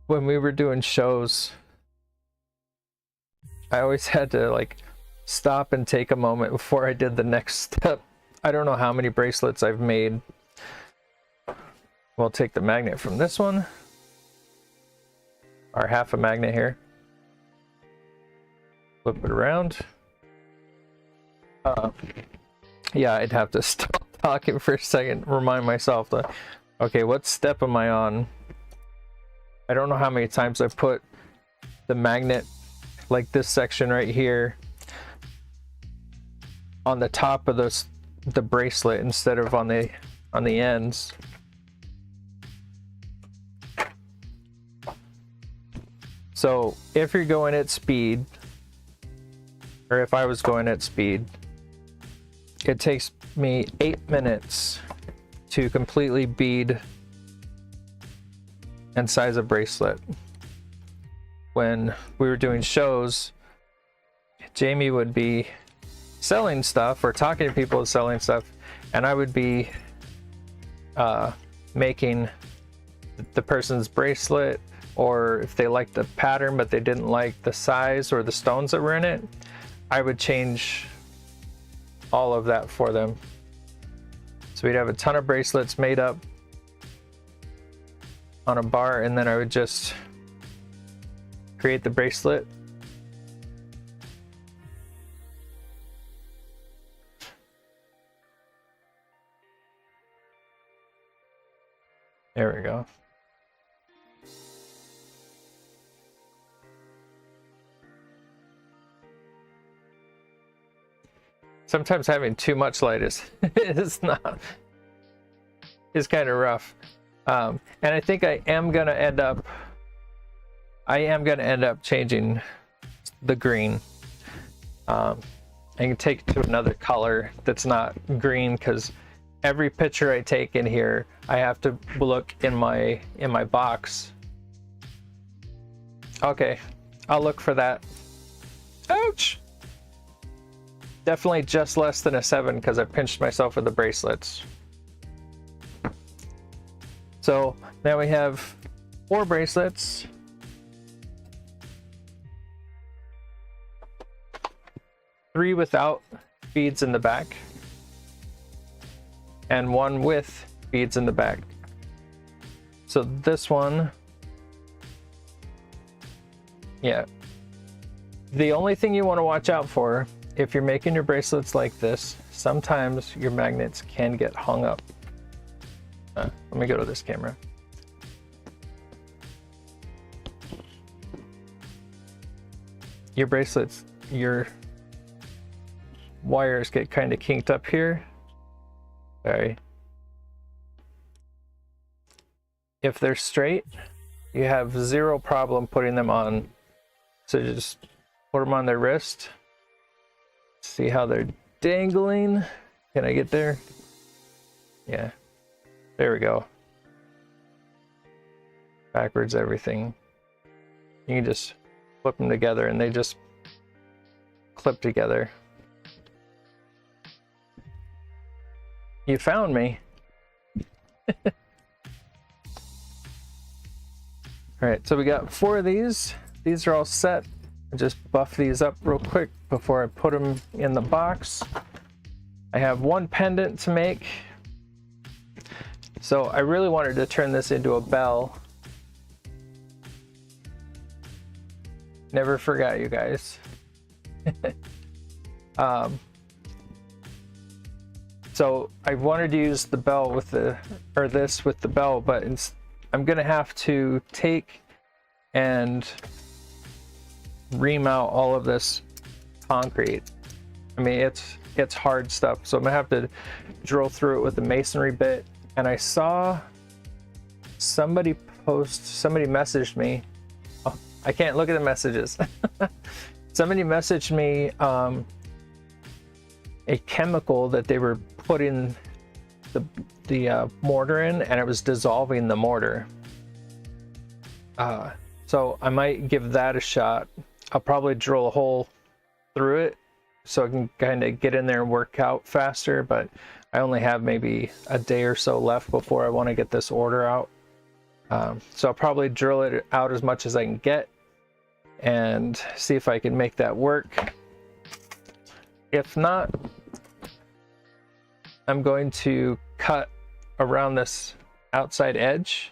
When we were doing shows, I always had to like stop and take a moment before I did the next step. I don't know how many bracelets I've made. We'll take the magnet from this one, or half a magnet here. Flip it around. Yeah, I'd have to stop talking for a second, remind myself that, okay, what step am I on? I don't know how many times I've put the magnet, like this section right here, on the top of the bracelet instead of on the ends. So if you're going at speed, or if I was going at speed, it takes me 8 minutes to completely bead and size a bracelet. When we were doing shows, Jamie would be selling stuff or talking to people selling stuff, and I would be making the person's bracelet, or if they liked the pattern but they didn't like the size or the stones that were in it, I would change all of that for them. So we'd have a ton of bracelets made up on a bar, and then I would just create the bracelet. There we go. Sometimes having too much light is kind of rough. And I think I am gonna end up changing the green. I can take it to another color that's not green, because every picture I take in here, I have to look in my box. Okay, I'll look for that. Ouch! Definitely just less than a 7, because I pinched myself with the bracelets. So now we have 4 bracelets. Three without beads in the back, and 1 with beads in the back. So this one, yeah. The only thing you want to watch out for, if you're making your bracelets like this, sometimes your magnets can get hung up. Let me go to this camera. Your bracelets, your wires get kind of kinked up here. Sorry. If they're straight, you have 0 problem putting them on. So just put them on their wrist. See how they're dangling? Can I get there? Yeah. There we go. Backwards everything. You can just flip them together and they just clip together. You found me. All right, so we got 4 of these. These are all set. I just buff these up real quick before I put them in the box. I have 1 pendant to make. So I really wanted to turn this into a bell. Never forgot, you guys. So I wanted to use the bell with the, or this with the bell, but I'm gonna have to take and ream out all of this concrete. I mean, it's hard stuff, so I'm gonna have to drill through it with a masonry bit. And I saw somebody messaged me. Oh, I can't look at the messages. Somebody messaged me a chemical that they were putting the mortar in, and it was dissolving the mortar. So I might give that a shot. I'll probably drill a hole through it so I can kind of get in there and work out faster, but I only have maybe a day or so left before I want to get this order out. So I'll probably drill it out as much as I can get and see if I can make that work. If not, I'm going to cut around this outside edge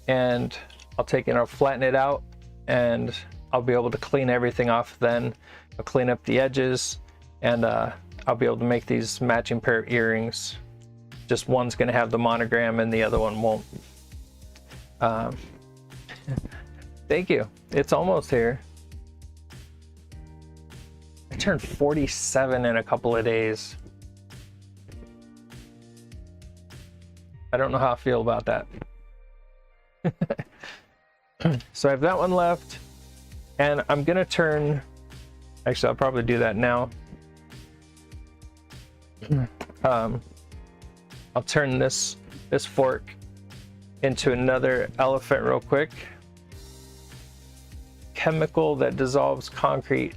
and I'll take it and I'll flatten it out and I'll be able to clean everything off then. I'll clean up the edges and I'll be able to make these matching pair of earrings. Just one's gonna have the monogram and the other one won't. Thank you. It's almost here. I turned 47 in a couple of days. I don't know how I feel about that. So I have that one left, and I'm gonna turn, actually I'll probably do that now. I'll turn this fork into another elephant real quick. Chemical that dissolves concrete.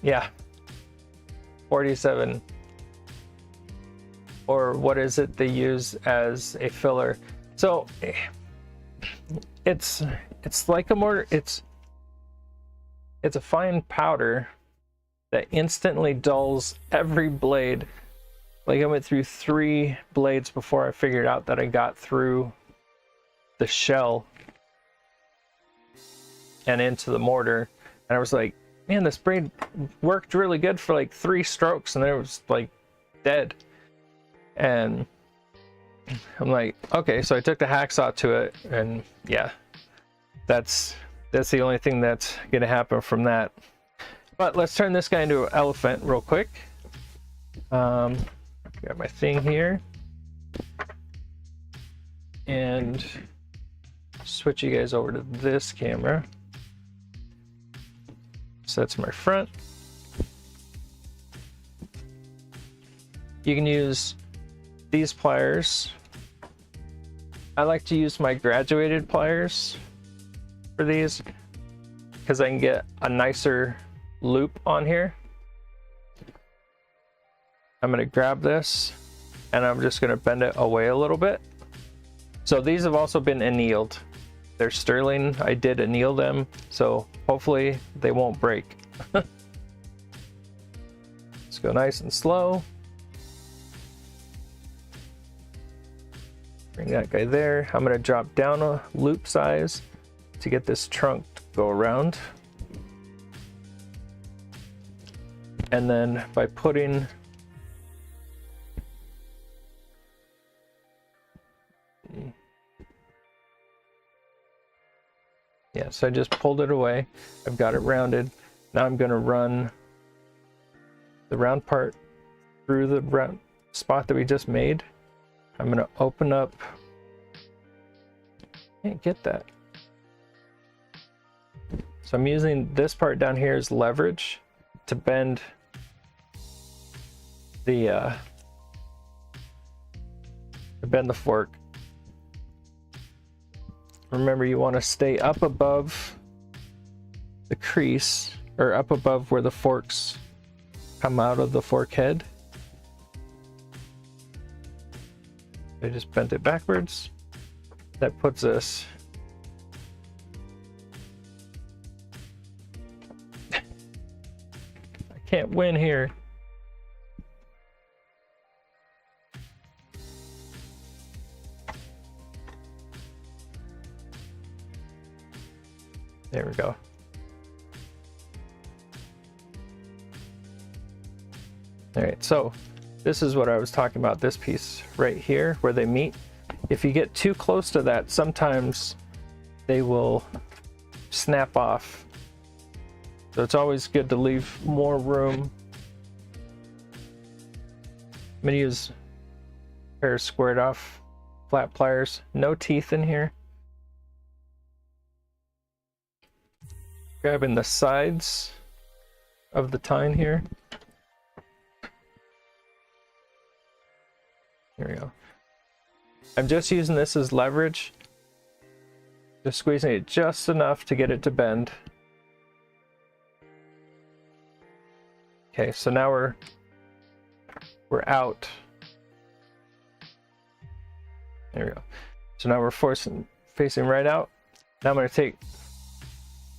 Yeah, 47, or what is it they use as a filler? So it's like a mortar. It's a fine powder that instantly dulls every blade. Like I went through 3 blades before I figured out that I got through the shell and into the mortar, and I was like, man, this braid worked really good for like 3 strokes, and then it was like dead. And I'm like, okay, so I took the hacksaw to it, and yeah, that's the only thing that's gonna happen from that. But let's turn this guy into an elephant real quick. Got my thing here, and switch you guys over to this camera. So that's my front. You can use these pliers. I like to use my graduated pliers for these because I can get a nicer loop on here. I'm going to grab this and I'm just going to bend it away a little bit. So these have also been annealed. They're sterling. I did anneal them, so hopefully they won't break. Let's go nice and slow. Bring that guy there. I'm going to drop down a loop size to get this trunk to go around. And then by putting so I just pulled it away. I've got it rounded. Now I'm going to run the round part through the round spot that we just made. I'm going to open up. Can't get that. So I'm using this part down here as leverage to bend the bend the fork. Remember, you want to stay up above the crease, or up above where the forks come out of the fork head. I just bent it backwards. That puts us I can't win here. There we go. All right, so this is what I was talking about, this piece right here where they meet. If you get too close to that, sometimes they will snap off. So it's always good to leave more room. I'm gonna use a pair of squared off flat pliers, no teeth in here. Grabbing the sides of the tine here. Here we go. I'm just using this as leverage. Just squeezing it just enough to get it to bend. Okay, so now we're out. There we go. So now we're facing right out. Now I'm going to take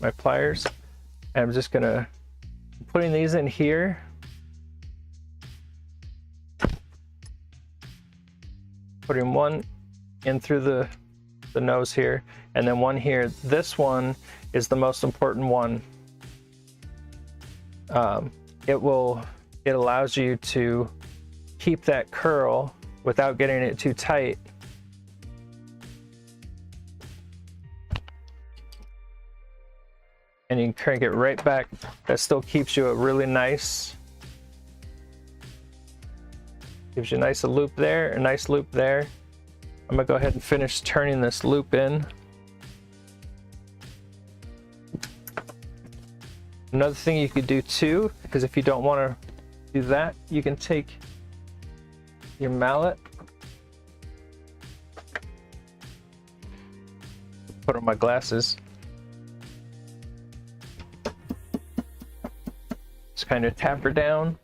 my pliers and I'm just gonna putting these in here. Putting one in through the nose here and then one here. This one is the most important one. It allows you to keep that curl without getting it too tight. And you can crank it right back. That still keeps you a really nice, gives you a nice loop there, a nice loop there. I'm gonna go ahead and finish turning this loop in. Another thing you could do too, because if you don't want to do that, you can take your mallet, put on my glasses, just kind of tap her down,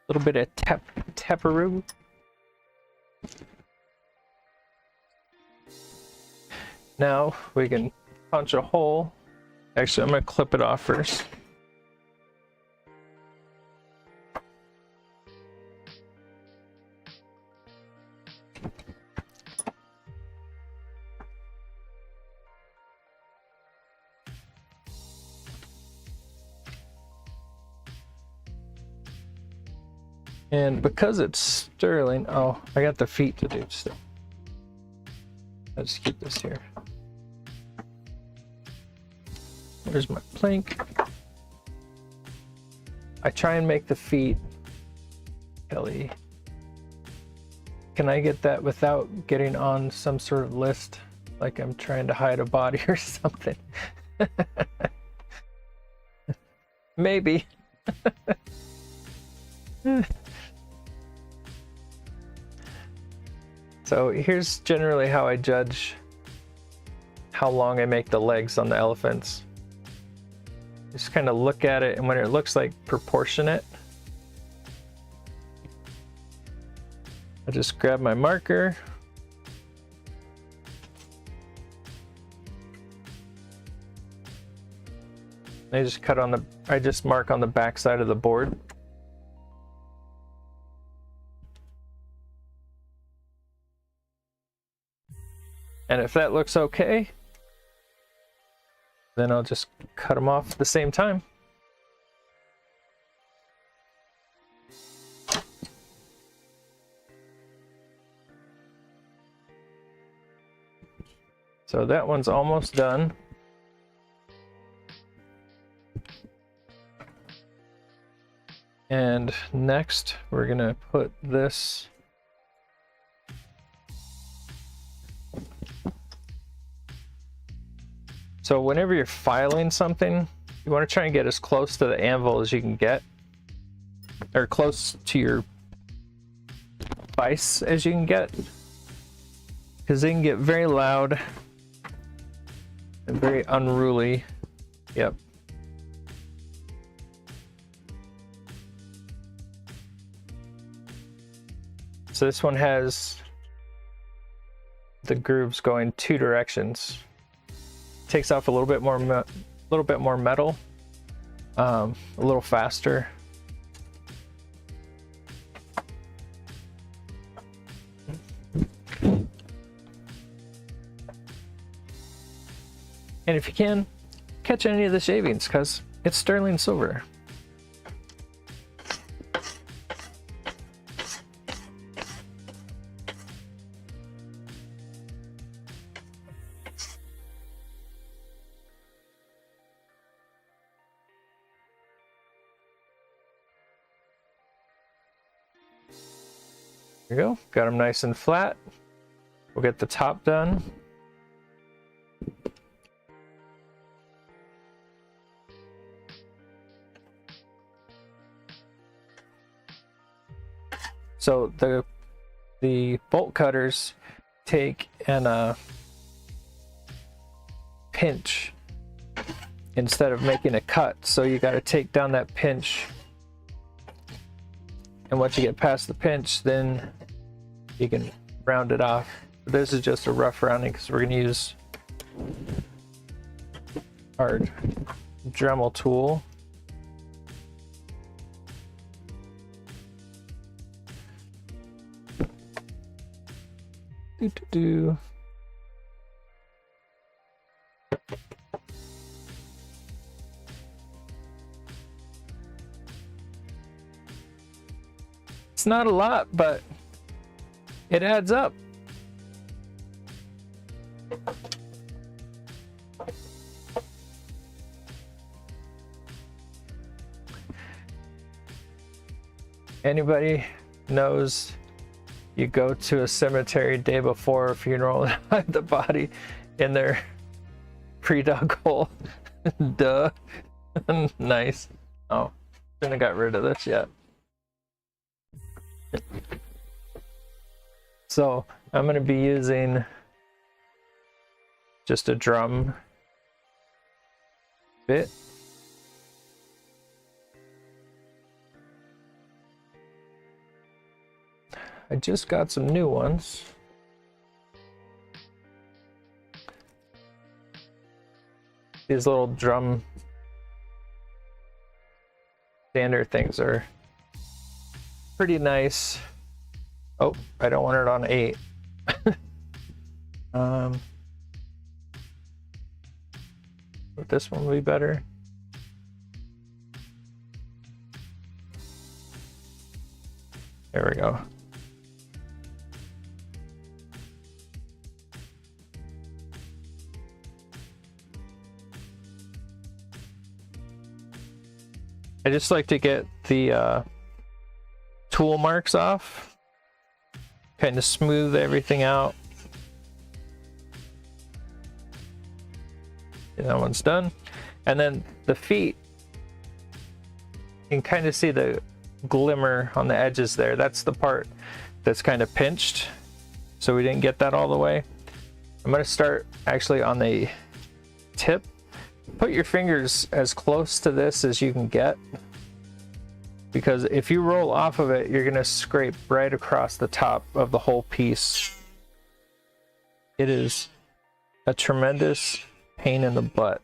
a little bit of taparoo. Now we can punch a hole. Actually, I'm going to clip it off first. And because it's sterling, oh, I got the feet to do still. I'll just keep this here. There's my plank. I try and make the feet, Kelly. Can I get that without getting on some sort of list? Like I'm trying to hide a body or something. Maybe. So here's generally how I judge how long I make the legs on the elephants. Just kind of look at it, and when it looks like proportionate, I just grab my marker. I just cut on the, I just mark on the back side of the board. And if that looks okay, then I'll just cut them off at the same time. So that one's almost done. And next we're gonna put this So whenever you're filing something, you want to try and get as close to the anvil as you can get, or close to your vise as you can get. because they can get very loud and very unruly. Yep. So this one has the grooves going 2 directions. Takes off a little bit more metal, a little faster. And if you can, catch any of the shavings, because it's sterling silver. There we go, got them nice and flat. We'll get the top done. So the bolt cutters take and pinch instead of making a cut. So you got to take down that pinch, and once you get past the pinch, then you can round it off. This is just a rough rounding because we're going to use our Dremel tool. It's not a lot, but it adds up. Anybody knows you go to a cemetery day before a funeral and hide the body in their pre-dug hole? Duh. Nice. Oh, shouldn't have got rid of this yet. So I'm going to be using just a drum bit. I just got some new ones. These little drum sander things are pretty nice. Oh, I don't want it on 8. This one will be better. There we go. I just like to get the tool marks off, kind of smooth everything out. And that one's done. And then the feet, you can kind of see the glimmer on the edges there. That's the part that's kind of pinched, so we didn't get that all the way. I'm going to start actually on the tip. Put your fingers as close to this as you can get, because if you roll off of it, you're going to scrape right across the top of the whole piece. It is a tremendous pain in the butt.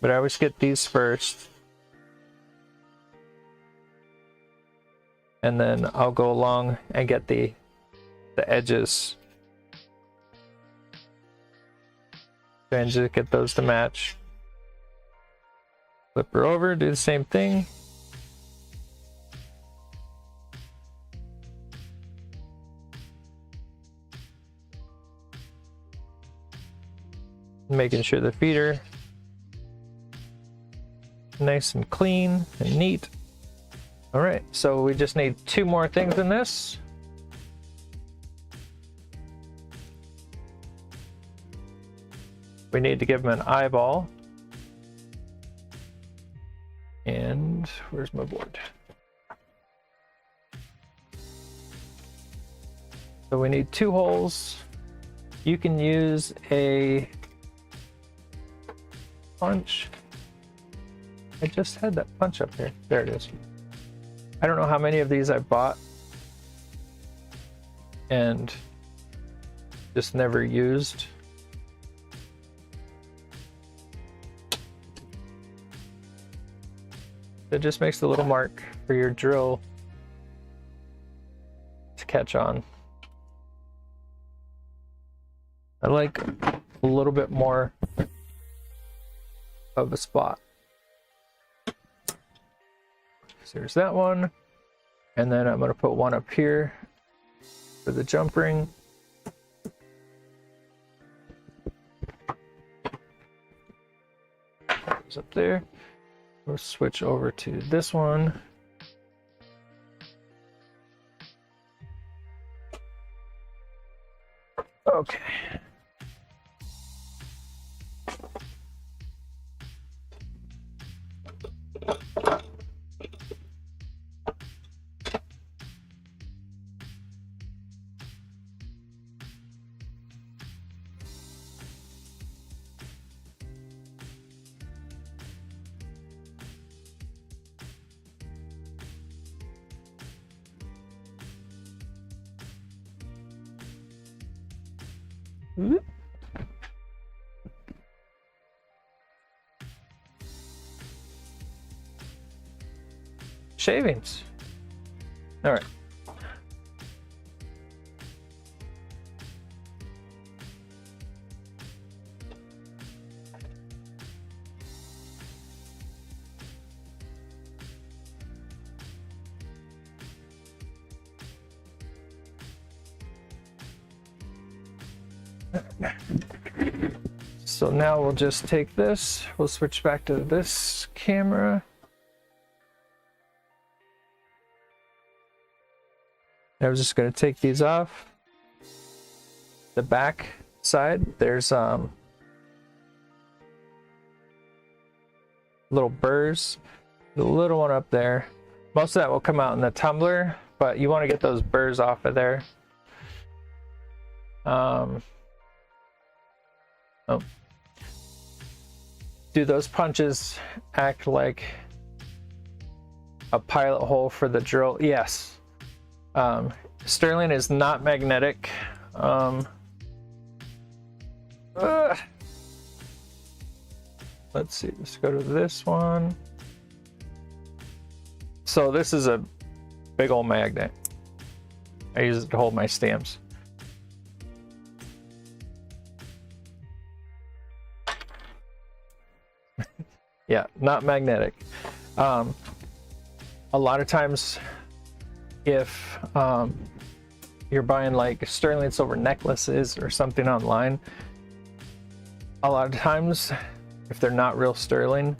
But I always get these first, and then I'll go along and get the edges. And just get those to match. Flip her over, do the same thing. Making sure the feet are nice and clean and neat. All right, so we just need 2 more things in this. We need to give them an eyeball. And where's my board? So we need 2 holes. You can use a punch. I just had that punch up there. There it is. I don't know how many of these I bought and just never used. It just makes the little mark for your drill to catch on. I like a little bit more of a spot. So here's that one. And then I'm going to put one up here for the jump ring. It's up there. We'll switch over to this one. Okay. Shavings. All right. So now we'll just take this, we'll switch back to this camera. I was just going to take these off. The back side, there's little burrs, the little one up there. Most of that will come out in the tumbler, but you want to get those burrs off of there. Do those punches act like a pilot hole for the drill? Yes. Sterling is not magnetic. Let's see, let's go to this one. So this is a big old magnet. I use it to hold my stamps. Yeah, not magnetic. A lot of times if you're buying like sterling silver necklaces or something online, a lot of times if they're not real sterling,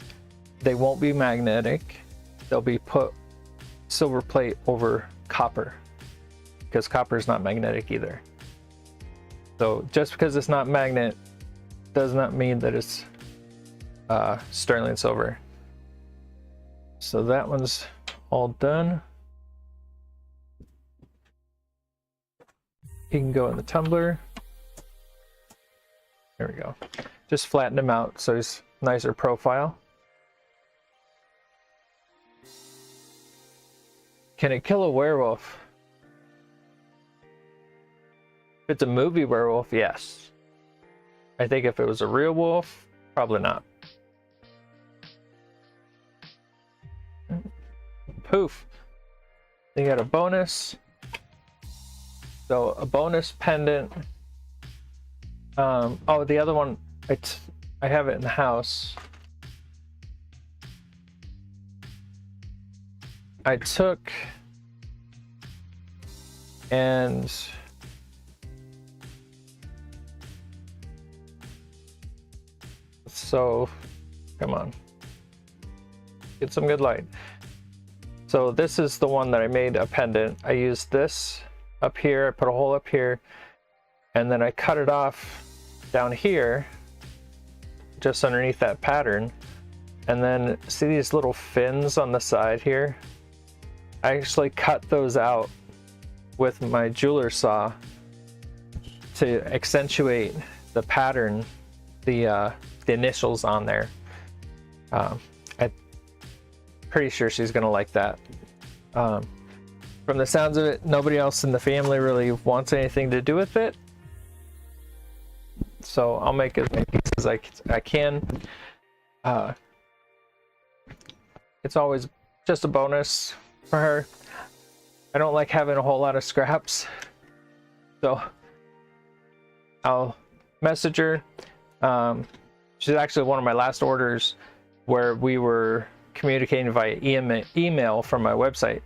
they won't be magnetic. They'll be put silver plate over copper, because copper is not magnetic either. So just because it's not magnet does not mean that it's sterling silver. So that one's all done. He can go in the tumbler. There we go. Just flatten him out so he's nicer profile. Can it kill a werewolf? If it's a movie werewolf, yes. I think if it was a real wolf, probably not. Poof. Then you got a bonus. So a bonus pendant. Oh, the other one, I have it in the house. I took and so, come on, get some good light. So this is the one that I made a pendant. I used this up here, I put a hole up here, and then I cut it off down here, just underneath that pattern. And then see these little fins on the side here? I actually cut those out with my jeweler saw to accentuate the pattern, the initials on there. I'm pretty sure she's gonna like that. From the sounds of it, nobody else in the family really wants anything to do with it, so I'll make as many pieces as I can. It's always just a bonus for her. I don't like having a whole lot of scraps, so I'll message her. She's actually one of my last orders where we were communicating via email from my website.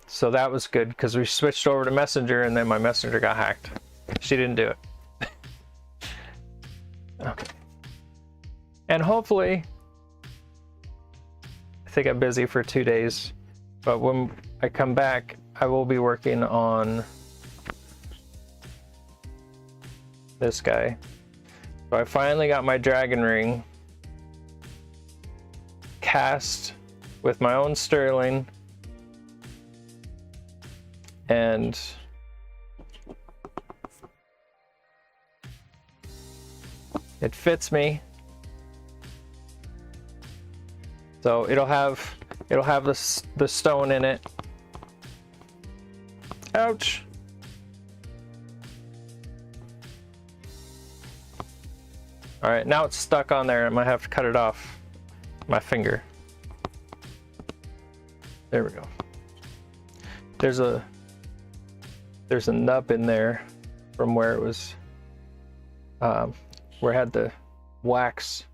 So that was good because we switched over to Messenger, and then my Messenger got hacked. She didn't do it. Okay. And hopefully, I think I'm busy for 2 days, but when I come back, I will be working on this guy. So I finally got my dragon ring cast with my own sterling, and it fits me. So it'll have the stone in it. Ouch. All right, now it's stuck on there. I might have to cut it off my finger. There we go. There's a nub in there from where it was, where it had the wax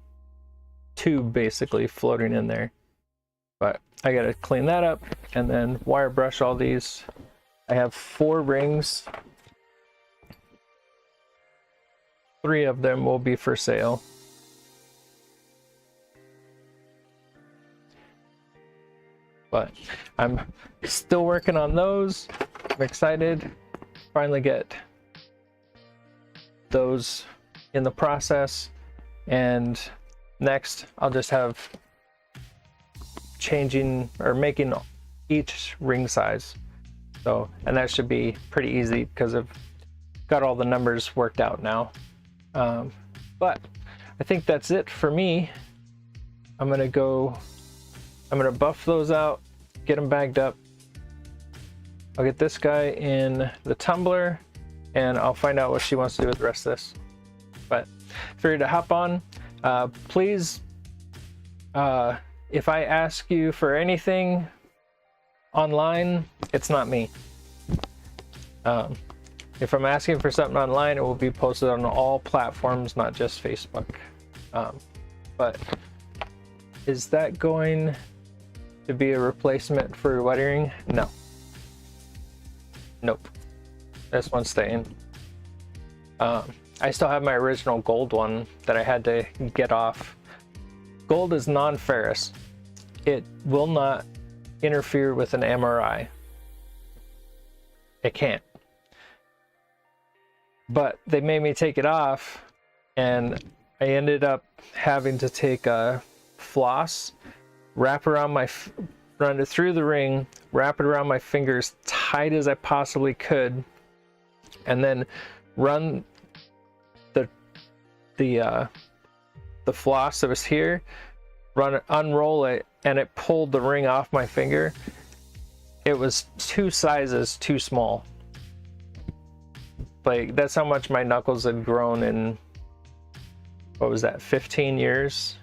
tube basically floating in there. But I gotta clean that up and then wire brush all these. I have 4 rings. 3 of them will be for sale. But I'm still working on those. I'm excited. Finally get those in the process. And next, I'll just have changing or making each ring size. So, and that should be pretty easy because I've got all the numbers worked out now. But I think that's it for me. I'm gonna buff those out, get them bagged up. I'll get this guy in the tumbler, and I'll find out what she wants to do with the rest of this. But for you to hop on, please, if I ask you for anything online, it's not me. If I'm asking for something online, it will be posted on all platforms, not just Facebook. But is that going to be a replacement for your wedding ring? No. Nope. This one's staying. I still have my original gold one that I had to get off. Gold is non-ferrous. It will not interfere with an MRI. It can't. But they made me take it off, and I ended up having to take a floss, wrap around run it through the ring, wrap it around my fingers tight as I possibly could, and then run the floss that was here, unroll it, and it pulled the ring off my finger. It was 2 sizes too small. Like, that's how much my knuckles had grown in, what was that, 15 years?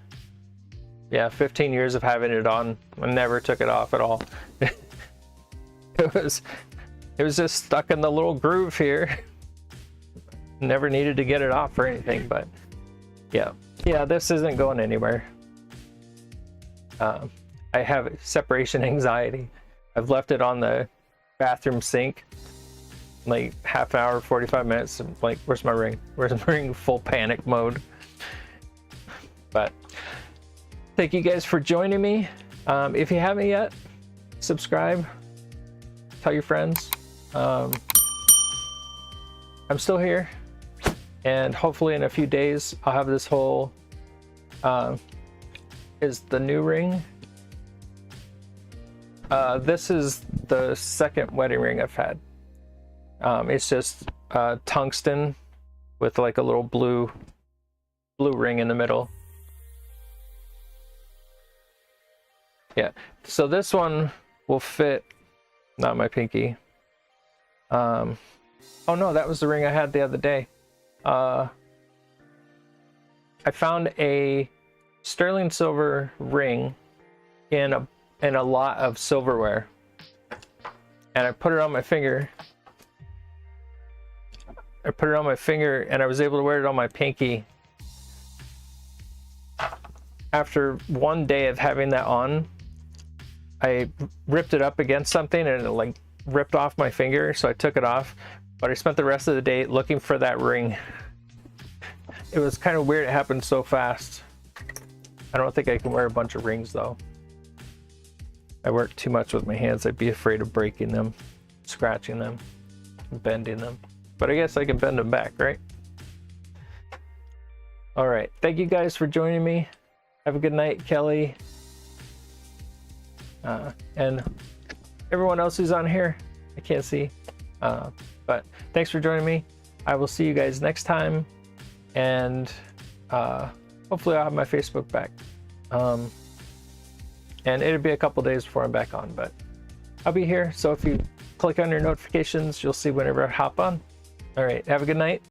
Yeah, 15 years of having it on. I never took it off at all. It was just stuck in the little groove here. Never needed to get it off or anything, but yeah, this isn't going anywhere. I have separation anxiety. I've left it on the bathroom sink like half an hour, 45 minutes. I'm like, where's my ring? Where's my ring? Full panic mode. But thank you guys for joining me. If you haven't yet, subscribe, tell your friends. I'm still here, and hopefully in a few days I'll have this whole is the new ring. This is the second wedding ring I've had. It's just tungsten with like a little blue ring in the middle. Yeah, so this one will fit, not my pinky. Oh no, that was the ring I had the other day. I found a sterling silver ring in a lot of silverware, and I put it on my finger. I put it on my finger and I was able to wear it on my pinky. After one day of having that on, I ripped it up against something and it like ripped off my finger, so I took it off. But I spent the rest of the day looking for that ring. It was kind of weird, it happened so fast. I don't think I can wear a bunch of rings though. I work too much with my hands. I'd be afraid of breaking them, scratching them, bending them. But I guess I can bend them back, right? All right, thank you guys for joining me. Have a good night, Kelly. And everyone else who's on here, I can't see. But thanks for joining me. I will see you guys next time. And hopefully I'll have my Facebook back. And it'll be a couple days before I'm back on, but I'll be here. So if you click on your notifications, you'll see whenever I hop on. All right, have a good night.